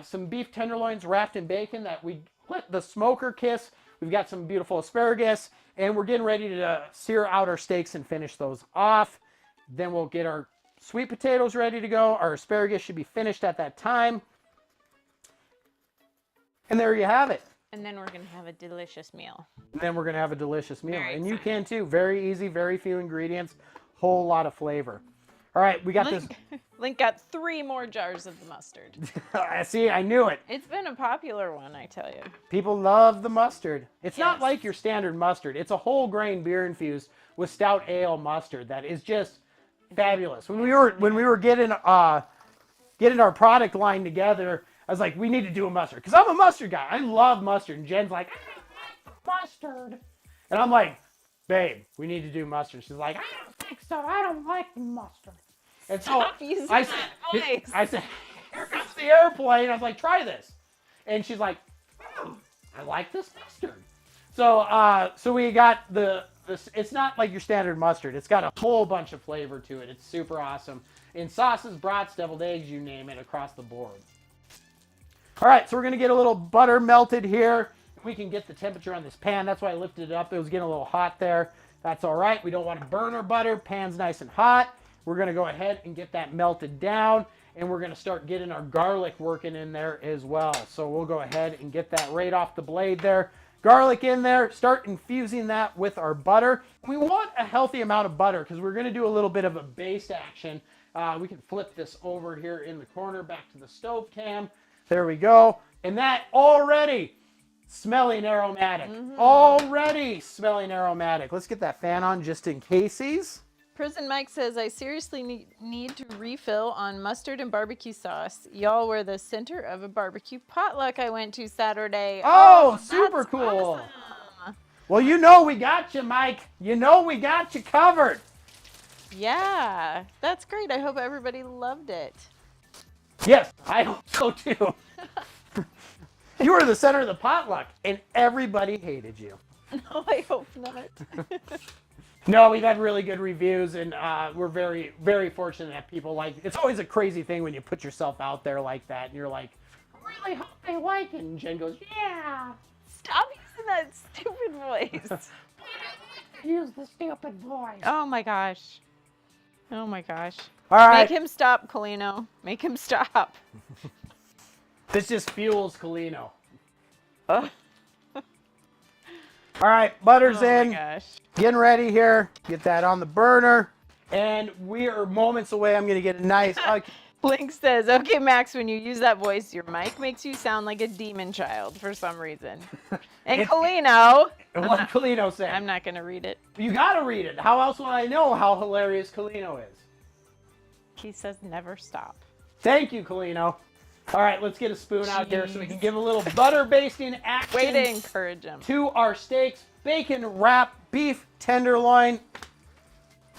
Some beef tenderloins wrapped in bacon that we let the smoker kiss. We've got some beautiful asparagus, and we're getting ready to sear out our steaks and finish those off. Then we'll get our sweet potatoes ready to go. Our asparagus should be finished at that time. And there you have it. And then we're going to have a delicious meal. And you can too. Very easy, very few ingredients, whole lot of flavor. All right, we got this. Link got 3 more jars of the mustard. See, I knew it. It's been a popular one, I tell you. People love the mustard. It's not like your standard mustard. It's a whole grain beer infused with stout ale mustard that is just fabulous. When we were getting our product line together, I was like, we need to do a mustard. Because I'm a mustard guy. I love mustard. And Jen's like, I don't like mustard. And I'm like, babe, we need to do mustard. She's like, I don't think so. I don't like mustard. And so I said, here comes the airplane. I was like, try this. And she's like, I like this mustard. So we got this. It's not like your standard mustard. It's got a whole bunch of flavor to it. It's super awesome. In sauces, brats, deviled eggs, you name it, across the board. All right, so we're going to get a little butter melted here. We can get the temperature on this pan. That's why I lifted it up. It was getting a little hot there. That's all right. We don't want to burn our butter. Pan's nice and hot. We're going to go ahead and get that melted down, and we're going to start getting our garlic working in there as well. So we'll go ahead and get that right off the blade there. Garlic in there. Start infusing that with our butter. We want a healthy amount of butter because we're going to do a little bit of a baste action. We can flip this over here in the corner back to the stove cam. There we go. And that already smelling aromatic. Already smelling aromatic. Let's get that fan on just in caseies. Prison Mike says, I seriously need to refill on mustard and barbecue sauce. Y'all were the center of a barbecue potluck I went to Saturday. Oh, super cool. Awesome. Well, you know we got you, Mike. You know we got you covered. Yeah, that's great. I hope everybody loved it. Yes, I hope so too. You were the center of the potluck, and everybody hated you. No, I hope not. No, we've had really good reviews, and we're very, very fortunate that people like it. It's always a crazy thing when you put yourself out there like that, and you're like, I really hope they like it. And Jen goes, yeah. Stop using that stupid voice. Use the stupid voice. Oh my gosh. Oh my gosh. All right. Make him stop, Colino. Make him stop. This just fuels Colino. Oh. All right, butter's in. Oh my gosh. Getting ready here. Get that on the burner. And we are moments away. I'm going to get a nice... Link says, okay, Max, when you use that voice, your mic makes you sound like a demon child for some reason. And Colino. What Colino said. I'm not going to read it. You gotta read it. How else will I know how hilarious Colino is? He says never stop. Thank you, Colino. All right, let's get a spoon out here so we can give a little butter basting action. Way to encourage him. To our steaks. Bacon wrap beef tenderloin.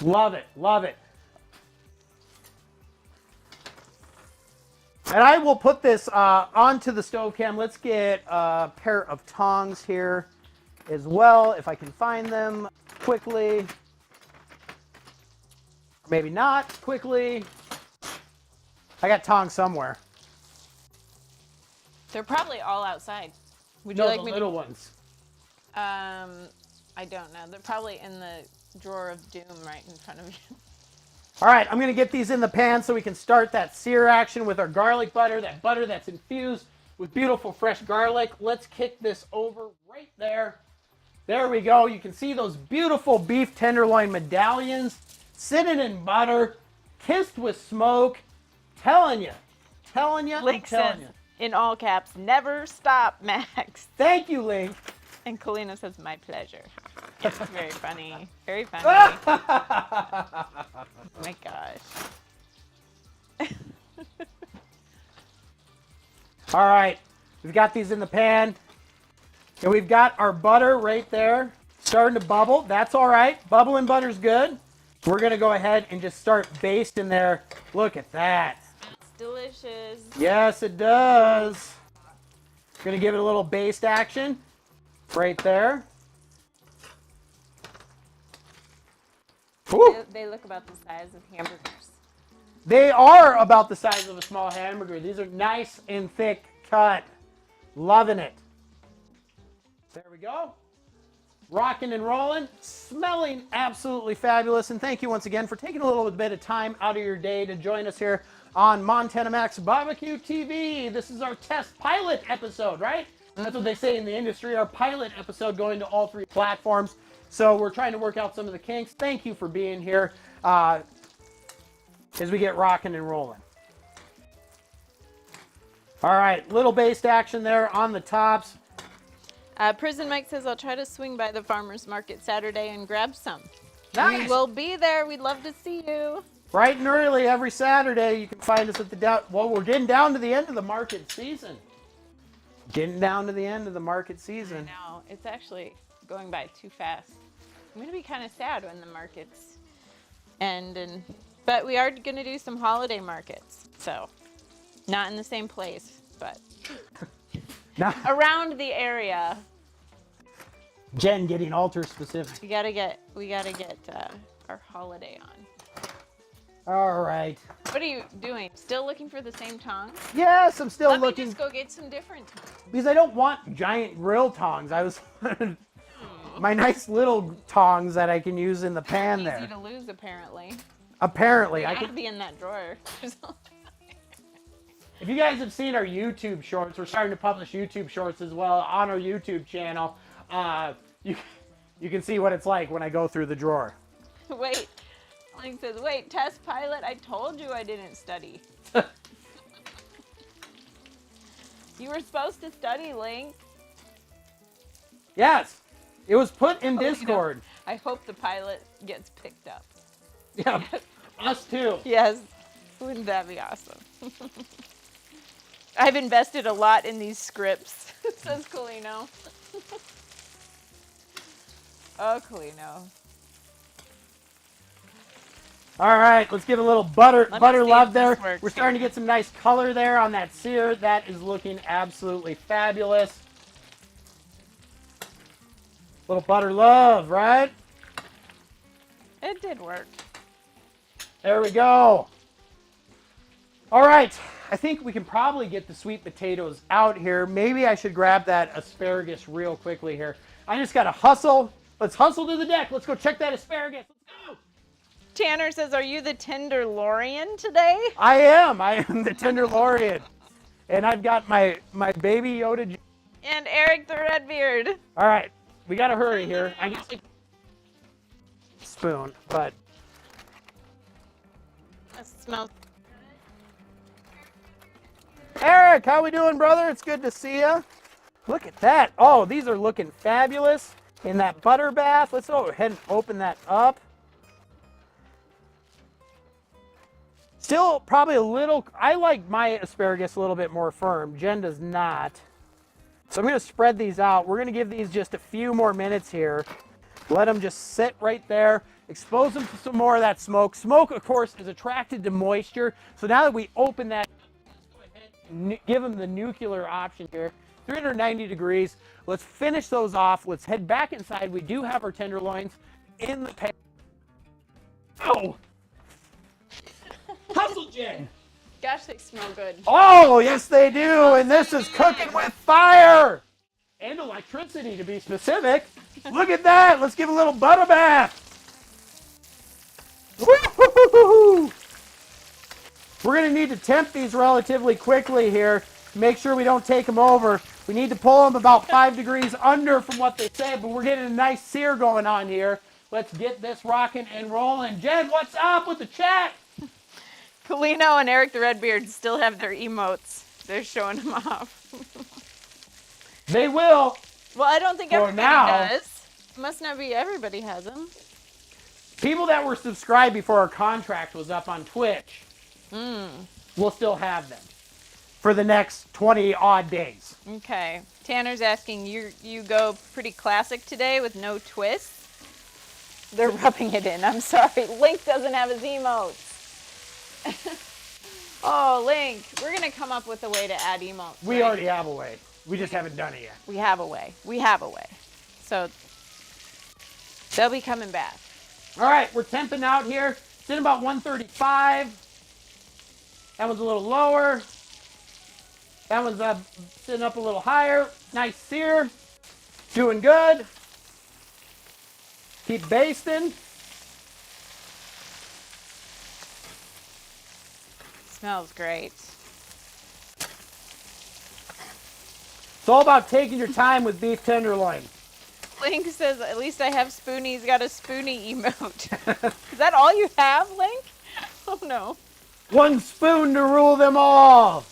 Love it, love it. And I will put this onto the stove cam. Let's get a pair of tongs here as well, if I can find them quickly. Maybe not quickly. I got tongs somewhere. They're probably all outside. Would you No, like the me little ones. I don't know. They're probably in the drawer of doom right in front of you. All right, I'm going to get these in the pan so we can start that sear action with our garlic butter, that butter that's infused with beautiful fresh garlic. Let's kick this over right there. There we go. You can see those beautiful beef tenderloin medallions sitting in butter, kissed with smoke. Telling you, Link says, in all caps, never stop, Max. Thank you, Link. And Colina says, my pleasure. Yeah, it's very funny. Very funny. Oh my gosh. All right, we've got these in the pan. And we've got our butter right there starting to bubble. That's all right. Bubbling butter's good. We're going to go ahead and just start basting there. Look at that. It's delicious. Yes, it does. Going to give it a little baste action right there. They look about the size of hamburgers. They are about the size of a small hamburger. These are nice and thick cut. Loving it. There we go. Rocking and rolling. Smelling absolutely fabulous. And thank you once again for taking a little bit of time out of your day to join us here on Montana Max Barbecue TV. This is our test pilot episode, right? That's what they say in the industry, our pilot episode going to all 3 platforms. So we're trying to work out some of the kinks. Thank you for being here as we get rocking and rolling. All right, little baste action there on the tops. Prison Mike says, I'll try to swing by the farmer's market Saturday and grab some. Nice. We will be there. We'd love to see you. Bright and early every Saturday. You can find us at the well, we're getting down to the end of the market season. Getting down to the end of the market season. I know. It's actually going by too fast. I'm going to be kind of sad when the markets end. But we are going to do some holiday markets. So, not in the same place, but around the area. Jen getting altar specific. We gotta get our holiday on. All right. What are you doing? Still looking for the same tongs? Yes, I'm still Let looking. me just go get some different tongs. Because I don't want giant grill tongs. I was my nice little tongs that I can use in the pan there. Easy to lose, apparently. Apparently, I could be in that drawer. If you guys have seen our YouTube shorts, we're starting to publish YouTube shorts as well on our YouTube channel. You can see what it's like when I go through the drawer. Wait. Link says, wait, test pilot? I told you I didn't study. You were supposed to study, Link. Yes. It was put in Discord. I hope the pilot gets picked up. Yeah. Us too. Yes. Wouldn't that be awesome? I've invested a lot in these scripts, says Colino. Oh, Colino. All right, let's give a little butter love there. We're starting to here. get some nice color there on that sear. That is looking absolutely fabulous. Little butter love, right? It did work. There we go. All right, I think we can probably get the sweet potatoes out here. Maybe I should grab that asparagus real quickly here. I just got to hustle. Let's hustle to the deck. Let's go check that asparagus. Let's go. Tanner says, are you the Tenderloin today? I am the Tenderloin. And I've got my baby Yoda. And Eric the Redbeard. All right, we got to hurry here. I guess spoon, but That smells Eric, how we doing, brother? It's good to see you. Look at that. Oh, these are looking fabulous in that butter bath. Let's go ahead and open that up. Still probably a little, I like my asparagus a little bit more firm. Jen does not. So I'm going to spread these out. We're going to give these just a few more minutes here. Let them just sit right there. Expose them to some more of that smoke. Smoke, of course, is attracted to moisture. So now that we open that, let's go ahead and give them the nuclear option here. 390 degrees. Let's finish those off. Let's head back inside. We do have our tenderloins in the pan. Oh! Hustle, Jen! Gosh, they smell good. Oh, yes they do, and this is cooking with fire! And electricity, to be specific. Look at that! Let's give a little butter bath! Woo-hoo-hoo-hoo-hoo! We're going to need to temp these relatively quickly here. Make sure we don't take them over. We need to pull them about 5 degrees under from what they said, but we're getting a nice sear going on here. Let's get this rocking and rolling. Jen, what's up with the chat? Colino and Eric the Redbeard still have their emotes. They're showing them off. They will. Well, I don't think For everybody now. does. Must not be everybody has them. People that were subscribed before our contract was up on Twitch will still have them for the next 20 odd days. Okay. Tanner's asking, you go pretty classic today with no twists? They're rubbing it in. I'm sorry. Link doesn't have his emotes. Oh, Link, we're going to come up with a way to add emotes. We already have a way. We just haven't done it yet. We have a way. We have a way. So they'll be coming back. All right, we're temping out here. It's in about 135. That one's a little lower. That one's sitting up a little higher. Nice sear. Doing good. Keep basting. Smells great. It's all about taking your time with beef tenderloin. Link says, at least I have Spoonie. He's got a Spoonie emote. Is that all you have, Link? Oh, no. One spoon to rule them all.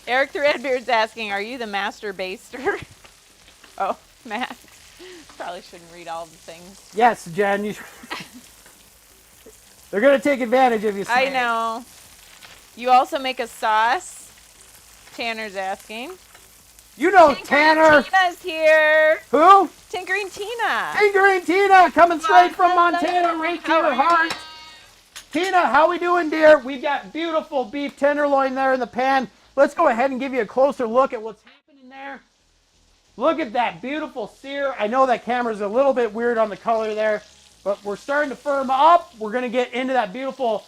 Eric the Redbeard's asking, are you the master baster? Oh, Max. Probably shouldn't read all the things. Yes, Jen. They're going to take advantage of you. I know. You also make a sauce? Tanner's asking. You know Tanner. Tina's here. Who? Tinkering Tina. Tinkering Tina, coming straight from Montana, right to your heart. Tina, how we doing, dear? We've got beautiful beef tenderloin there in the pan. Let's go ahead and give you a closer look at what's happening there. Look at that beautiful sear. I know that camera's a little bit weird on the color there, but we're starting to firm up. We're going to get into that beautiful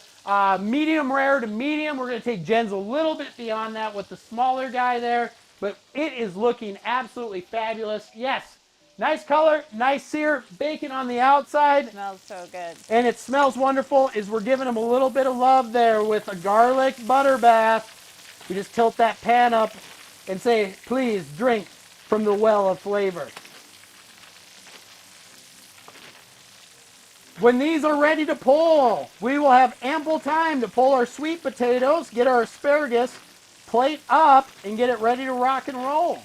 medium rare to medium. We're going to take Jen's a little bit beyond that with the smaller guy there, but it is looking absolutely fabulous. Yes, nice color, nice sear, bacon on the outside. Smells so good. And it smells wonderful as we're giving them a little bit of love there with a garlic butter bath. We just tilt that pan up and say, please drink from the well of flavor. When these are ready to pull, we will have ample time to pull our sweet potatoes, get our asparagus, plate up, and get it ready to rock and roll.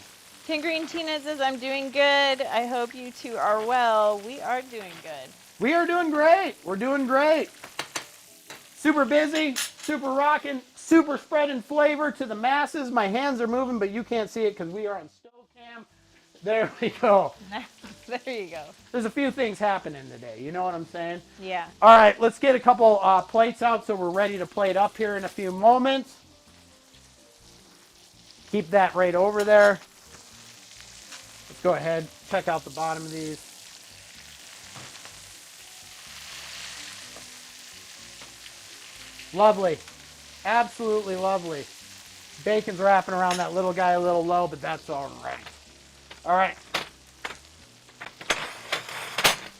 Tinkering Tina says, I'm doing good. I hope you two are well. We are doing good. We are doing great. We're doing great. Super busy, super rocking, super spreading flavor to the masses. My hands are moving, but you can't see it because we are on stove cam. There we go. There you go. There's a few things happening today. You know what I'm saying? Yeah. All right, let's get a couple plates out so we're ready to plate up here in a few moments. Keep that right over there. Let's go ahead, check out the bottom of these. Lovely. Absolutely lovely. Bacon's wrapping around that little guy a little low, but that's all right. All right.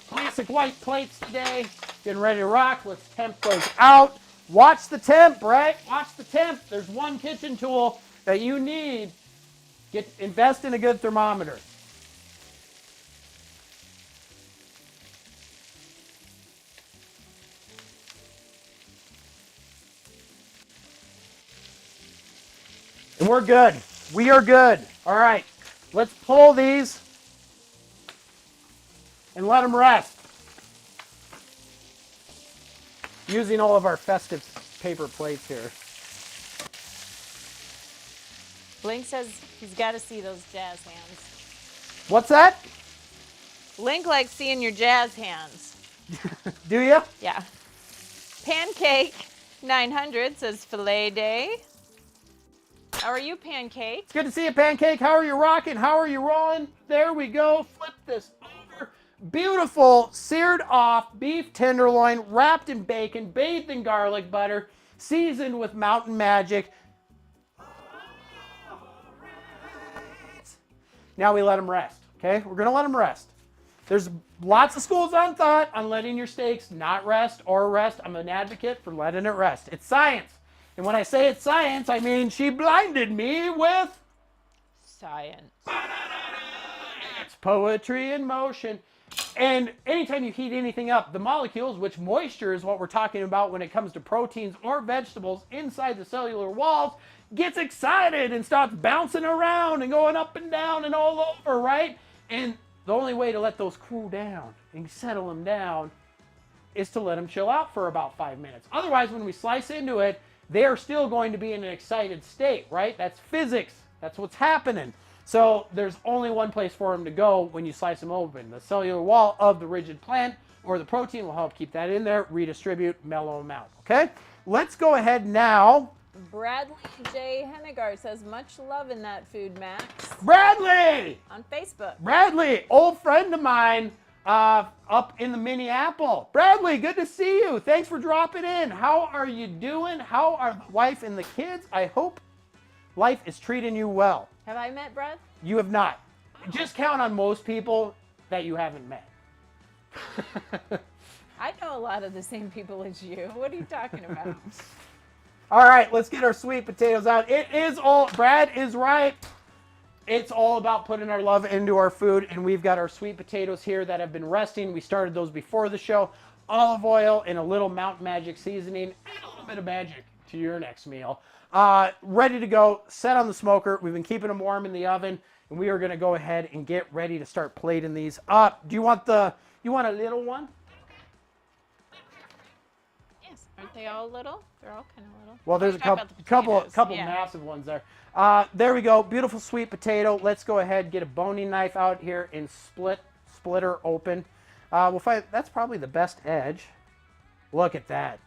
Classic white plates today. Getting ready to rock. Let's temp those out. Watch the temp, right? Watch the temp. There's one kitchen tool that you need. Invest in a good thermometer. And we're good. We are good. All right, let's pull these and let them rest. Using all of our festive paper plates here. Link says he's got to see those jazz hands. What's that? Link likes seeing your jazz hands. Do you? Yeah. Pancake 900 says filet day. How are you, Pancake? It's good to see you, Pancake. How are you rocking? How are you rolling? There we go. Flip this over. Beautiful seared off beef tenderloin wrapped in bacon, bathed in garlic butter, seasoned with Mountain Magic. Now we let them rest, okay? We're gonna let them rest. There's lots of schools on thought on letting your steaks not rest or rest. I'm an advocate for letting it rest. It's science. And when I say it's science, I mean she blinded me with Science. It's poetry in motion. And anytime you heat anything up, the molecules, which moisture is what we're talking about when it comes to proteins or vegetables inside the cellular walls, gets excited and starts bouncing around and going up and down and all over, right? And the only way to let those cool down and settle them down is to let them chill out for about 5 minutes. Otherwise, when we slice into it, they are still going to be in an excited state, right? That's physics. That's what's happening. So there's only one place for them to go when you slice them open. The cellular wall of the rigid plant or the protein will help keep that in there, redistribute, mellow them out, okay? Let's go ahead now. Bradley J. Hennigar says, much love in that food, Max. Bradley! On Facebook. Bradley, old friend of mine up in the Minneapolis. Bradley, good to see you. Thanks for dropping in. How are you doing? How are the wife and the kids? I hope life is treating you well. Have I met Brad? You have not. Just count on most people that you haven't met. I know a lot of the same people as you. What are you talking about? All right, let's get our sweet potatoes out. It is all, Brad is right. It's all about putting our love into our food, and we've got our sweet potatoes here that have been resting. We started those before the show. Olive oil and a little Mountain Magic seasoning, and a little bit of magic to your next meal. Ready to go, set on the smoker. We've been keeping them warm in the oven, and we are gonna go ahead and get ready to start plating these up. Do you want a little one? Yes. Aren't they all little? They're all kind of little. Well, there's a couple yeah. massive ones there. There we go, beautiful sweet potato. Let's go ahead, get a boning knife out here and split her open. We'll find, that's probably the best edge. Look at that.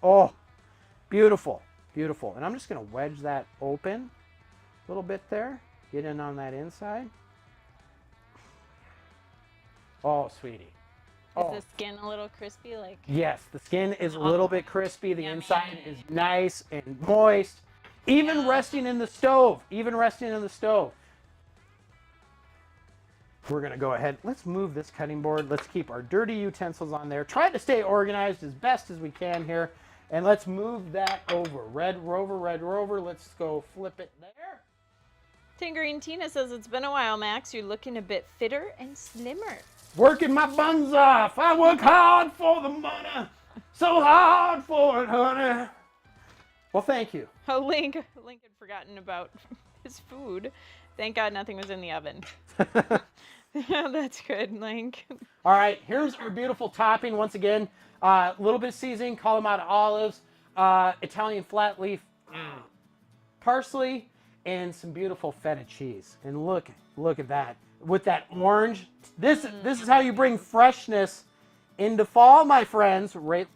Oh, beautiful, beautiful. And I'm just gonna wedge that open a little bit there. Get in on that inside. Oh, sweetie. Oh. Is the skin a little crispy? Like? Yes, the skin is a little bit crispy. The inside is nice and moist. Even resting in the stove. We're going to go ahead. Let's move this cutting board. Let's keep our dirty utensils on there. Try to stay organized as best as we can here. And let's move that over. Red Rover. Let's go flip it there. Tinkering Tina says, it's been a while, Max. You're looking a bit fitter and slimmer. Working my buns off. I work hard for the money. So hard for it, honey. Well, thank you. Oh, Link had forgotten about his food. Thank God nothing was in the oven. That's good, Link. All right, here's our beautiful topping. Once again, a little bit of seasoning, Kalamata olives, Italian flat leaf, parsley, and some beautiful feta cheese. And look at that. With that orange, this is how you bring freshness into fall, my friends. Right,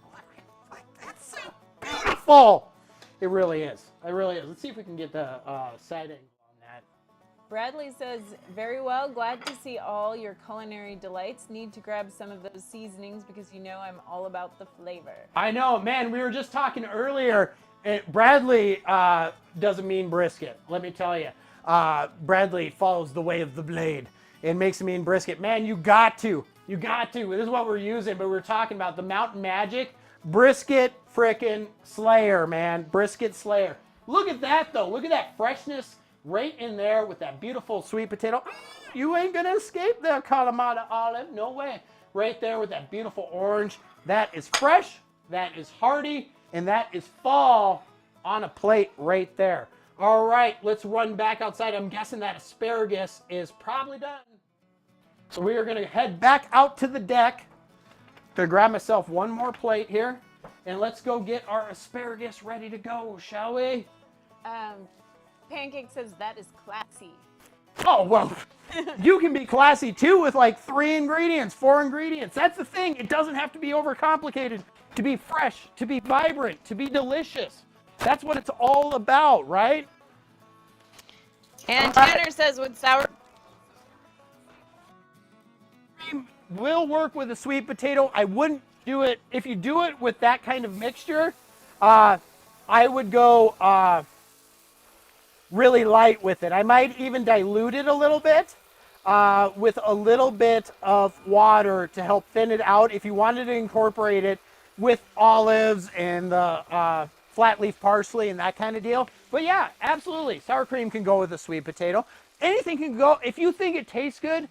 that's so beautiful. It really is. It really is. Let's see if we can get the side angle on that. Bradley says, very well. Glad to see all your culinary delights. Need to grab some of those seasonings because you know I'm all about the flavor. I know, man. We were just talking earlier. Bradley doesn't mean brisket. Let me tell you. Bradley follows the way of the blade and makes a mean brisket. Man, you got to. This is what we're using, but we're talking about the Mountain Magic brisket frickin' slayer, man. Brisket slayer. Look at that, though. Look at that freshness right in there with that beautiful sweet potato. You ain't gonna escape there, Kalamata olive. No way. Right there with that beautiful orange. That is fresh, that is hearty, and that is fall on a plate right there. All right, let's run back outside. I'm guessing that asparagus is probably done. So we are going to head back out to the deck. Gonna grab myself one more plate here, and let's go get our asparagus ready to go, shall we? Pancake says that is classy. Oh, well, you can be classy too with like 3 ingredients, 4 ingredients. That's the thing. It doesn't have to be overcomplicated to be fresh, to be vibrant, to be delicious. That's what it's all about, right? And Tanner says with sour Cream will work with a sweet potato. I wouldn't do it, if you do it with that kind of mixture, I would go really light with it. I might even dilute it a little bit with a little bit of water to help thin it out if you wanted to incorporate it with olives and the flat leaf parsley and that kind of deal. But yeah, absolutely. Sour cream can go with a sweet potato. Anything can go. If you think it tastes good,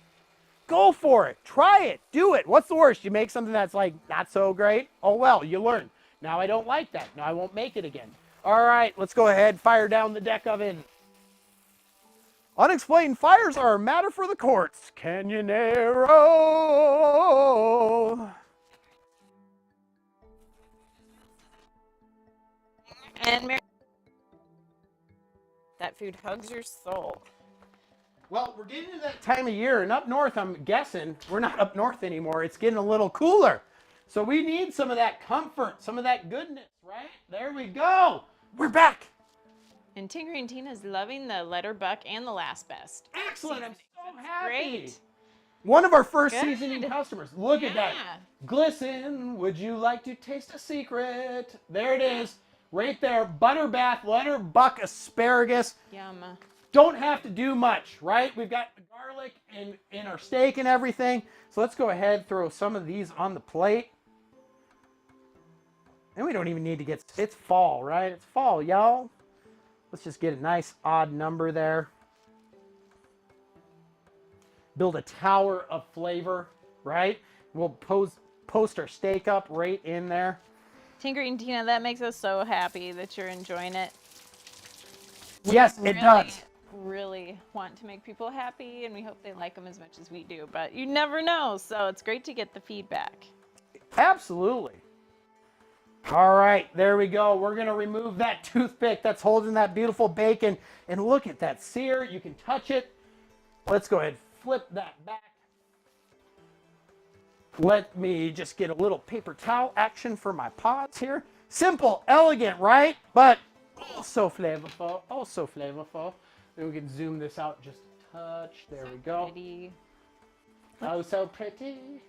go for it. Try it. Do it. What's the worst? You make something that's like not so great. Oh well, you learn. Now I don't like that. Now I won't make it again. All right, let's go ahead, fire down the deck oven. Unexplained fires are a matter for the courts. Canyonero. and Mary. That food hugs your soul. Well, we're getting to that time of year, and up north, I'm guessing, we're not up north anymore. It's getting a little cooler. So we need some of that comfort, some of that goodness, right? There we go. We're back. And Tigger and Tina's loving the letter buck and the last best. Excellent. I'm so happy. Great. One of our first Good. seasoning customers. Look at that. Yeah. Glisten, would you like to taste a secret? There it is. Right there. Butter bath, letter buck asparagus. Yum. Don't have to do much, right? We've got the garlic in our steak and everything. So let's go ahead, throw some of these on the plate. And we don't even need to get, it's fall, right? It's fall, y'all. Let's just get a nice odd number there. Build a tower of flavor, right? We'll post our steak up right in there. Tinker and Tina, that makes us so happy that you're enjoying it. Yes, it does. Really want to make people happy, and we hope they like them as much as we do, but you never know, so it's great to get the feedback. Absolutely. All right, there we go. We're going to remove that toothpick that's holding that beautiful bacon, and look at that sear. You can touch it. Let's go ahead, flip that back. Let me just get a little paper towel action for my pots here. Simple, elegant, right? But oh, so flavorful. Oh, so flavorful. Then we can zoom this out just a touch. There we go. Pretty. Oh, so pretty.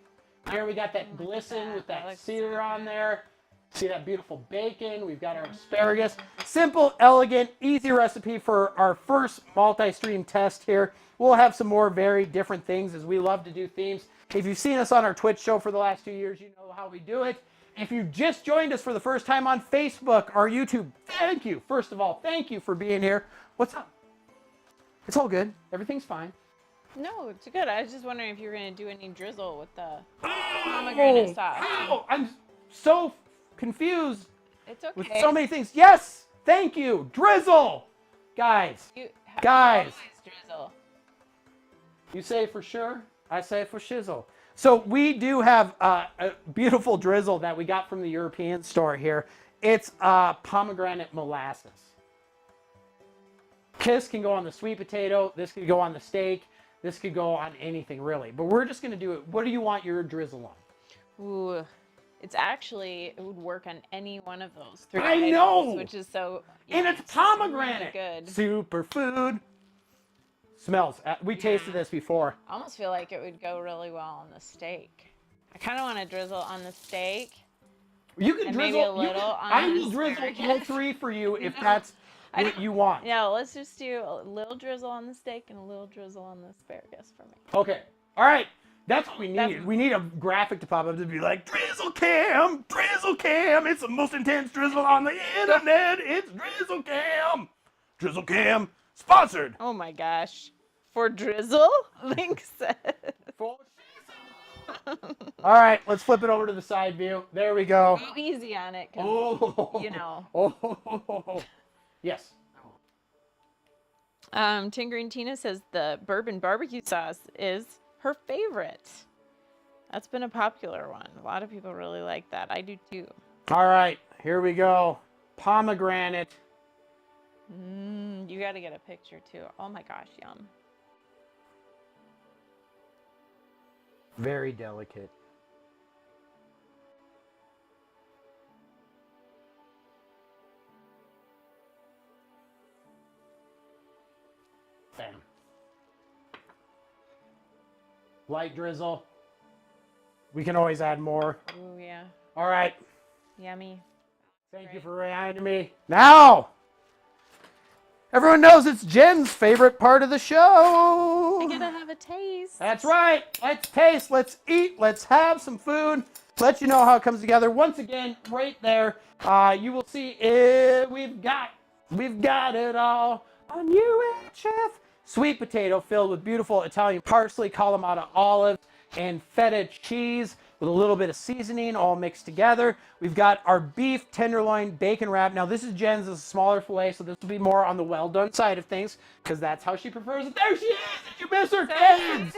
Here we got that glisten with that sear on there. See that beautiful bacon? We've got our asparagus. Simple, elegant, easy recipe for our first multi-stream test here. We'll have some more very different things as we love to do themes. If you've seen us on our Twitch show for the last 2 years, you know how we do it. If you just joined us for the first time on Facebook or YouTube, thank you. First of all, thank you for being here. What's up? It's all good. Everything's fine. No, it's good. I was just wondering if you were going to do any drizzle with the pomegranate sauce. Oh, I'm so confused It's okay. with so many things. Yes, thank you. Drizzle. Guys, guys. Drizzle. You say for sure? I say for shizzle. So we do have a beautiful drizzle that we got from the European store here. It's pomegranate molasses. This can go on the sweet potato. This could go on the steak. This could go on anything really. But we're just going to do it. What do you want your drizzle on? Ooh. It's actually, it would work on any one of those three I items, know! which is so, And it's pomegranate. really good. Superfood. Smells. We tasted this before. I almost feel like it would go really well on the steak. I kind of want to drizzle on the steak. You can And drizzle. maybe a little on I the will drizzle asparagus. all three for you if that's what you want. Yeah, let's just do a little drizzle on the steak and a little drizzle on the asparagus for me. Okay. All right. That's what we need. We need a graphic to pop up to be like, Drizzle Cam, Drizzle Cam. It's the most intense drizzle on the internet. It's Drizzle Cam. Drizzle Cam, sponsored. Oh my gosh. For drizzle? Link said. All right, let's flip it over to the side view. There we go. Go easy on it, 'cause, Oh, you know. Oh, yes. Tingering Tina says the bourbon barbecue sauce is her favorite. That's been a popular one. A lot of people really like that. I do too. All right, here we go. Pomegranate. You got to get a picture too. Oh my gosh, yum. Very delicate. Bam. Light drizzle. We can always add more. Oh yeah. All right. Yummy. Thank you for reminding me. Now, everyone knows it's Jen's favorite part of the show. I gotta have a taste. That's right. Let's taste, let's eat, let's have some food. Let you know how it comes together. Once again, right there, you will see we've got it all on UHF. Sweet potato filled with beautiful Italian parsley, Kalamata olives, and feta cheese with a little bit of seasoning all mixed together. We've got our beef tenderloin bacon wrap. Now this is Jen's, this is a smaller filet, so this will be more on the well done side of things because that's how she prefers it. There she is! Did you miss her, kids?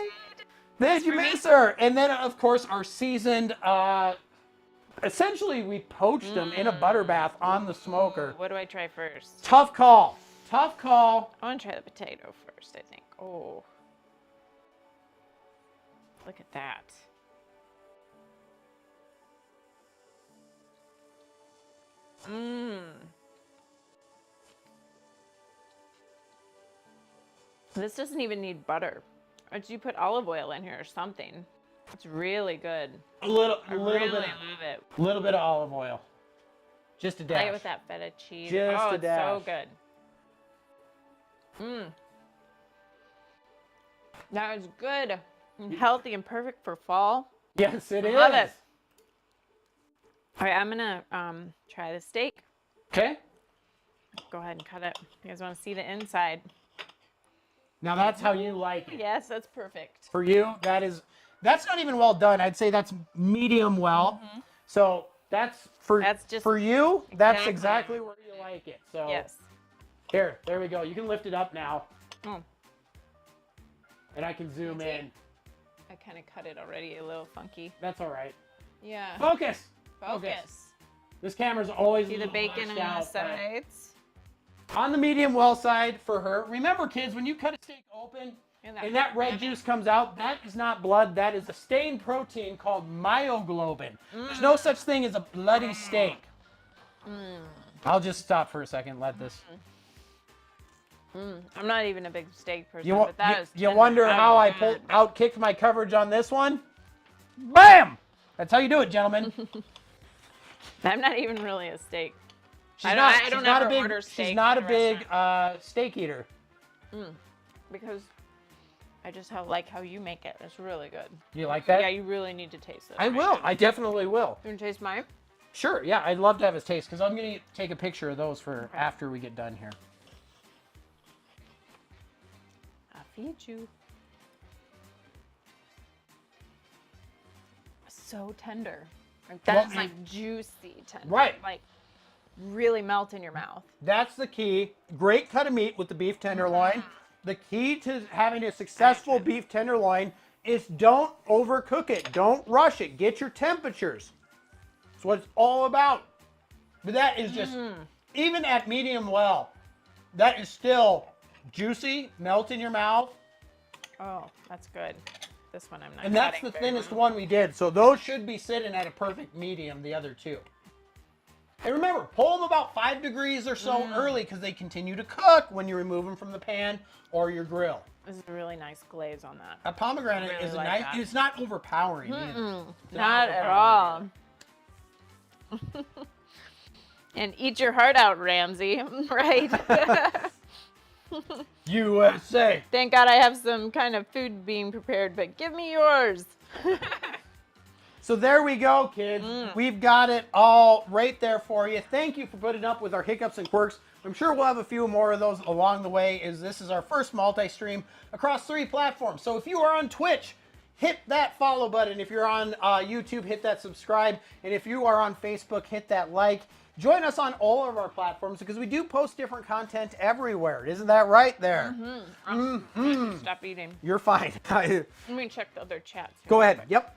Did you miss her? And then of course our seasoned, essentially we poached them in a butter bath on the smoker. What do I try first? Tough call. Tough call. I want to try the potato first, I think. Oh. Look at that. This doesn't even need butter. Or did you put olive oil in here or something? It's really good. A little really bit. love it. A little bit of olive oil. Just a dash. Play with that feta cheese. Just oh, a it's dash. so good. That is good and healthy and perfect for fall. Yes, it is. Love it. All right, I'm gonna try the steak. Okay. Go ahead and cut it. You guys want to see the inside? Now that's how you like it. Yes, that's perfect. For you, that's not even well done. I'd say that's medium well. So that's just for you. That's exactly where you like it. So yes. Here, there we go. You can lift it up now. Oh. And I can zoom in. I kind of cut it already a little funky. That's all right. Yeah. Focus. Focus. This camera's always See the bacon on the sides? On the medium well side for her. Remember, kids, when you cut a steak open and that red juice comes out, that is not blood. That is a stained protein called myoglobin. There's no such thing as a bloody steak. I'll just stop for a second. Let this. I'm not even a big steak person, You, but that is you tender. wonder how I outkicked my coverage on this one? Bam! That's how you do it, gentlemen. I'm not even really a steak. I don't not ever a big, order steak. She's not a in big restaurant. steak eater. Because I just like how you make it. It's really good. You like that? Yeah, you really need to taste it. I will. I definitely will. You want to taste mine? Sure. Yeah, I'd love to have his taste because I'm going to take a picture of those for after we get done here. I'll feed you. So tender. Like, that's like juicy tender. Right. Like really melt in your mouth. That's the key. Great cut of meat with the beef tenderloin. The key to having a successful beef tenderloin is don't overcook it. Don't rush it. Get your temperatures. That's what it's all about. But that is just, even at medium well, that is still juicy, melt in your mouth. Oh, that's good. This one I'm not. And that's the thinnest one we did. So those should be sitting at a perfect medium, the other two. And remember, pull them about 5 degrees or so early because they continue to cook when you remove them from the pan or your grill. This is a really nice glaze on that. A pomegranate really is a like nice, that. it's not overpowering either. It's Not at all. And eat your heart out, Ramsey, right? USA. Thank God I have some kind of food being prepared, but give me yours. So there we go, kids. We've got it all right there for you. Thank you for putting up with our hiccups and quirks. I'm sure we'll have a few more of those along the way, as this is our first multi-stream across 3 platforms. So if you are on Twitch, hit that follow button. If you're on YouTube, hit that subscribe. And if you are on Facebook, hit that like. Join us on all of our platforms because we do post different content everywhere. Isn't that right there? Stop eating. You're fine. Let me check the other chats. Go ahead. Yep.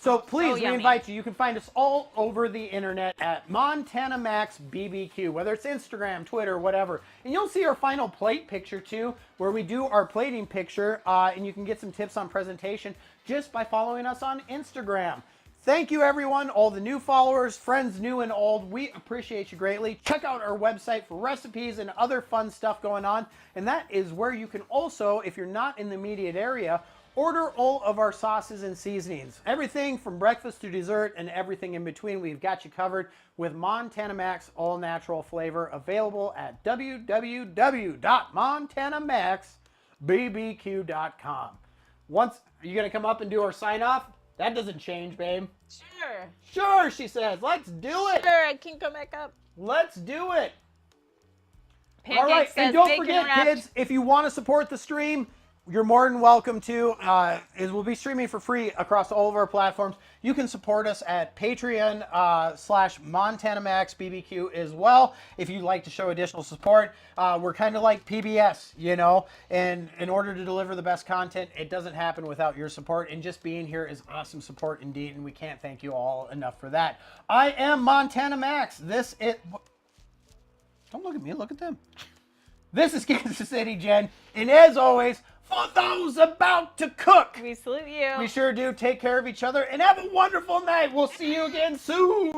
So please, we yummy. invite you. You can find us all over the internet at Montana Max BBQ, whether it's Instagram, Twitter, whatever. And you'll see our final plate picture too, where we do our plating picture, and you can get some tips on presentation just by following us on Instagram. Thank you, everyone, all the new followers, friends new and old. We appreciate you greatly. Check out our website for recipes and other fun stuff going on. And that is where you can also, if you're not in the immediate area, order all of our sauces and seasonings. Everything from breakfast to dessert and everything in between, we've got you covered with Montana Max all natural flavor, available at www.montanamaxbbq.com. Are you going to come up and do our sign off? That doesn't change, babe. Sure. Sure, she says. Let's do it. Sure, I can come back up. Let's do it. Pancake All right, says and don't bacon forget, wrapped. kids, if you want to support the stream, you're more than welcome to. We'll be streaming for free across all of our platforms. You can support us at Patreon /MontanaMaxBBQ as well if you'd like to show additional support. We're kind of like PBS, you know, and in order to deliver the best content, it doesn't happen without your support. And just being here is awesome support indeed, and we can't thank you all enough for that. I am Montana Max. This is... Don't look at me, look at them. This is Kansas City Jen, and as always, for those about to cook, We salute you. we sure do. Take care of each other and have a wonderful night. We'll see you again soon.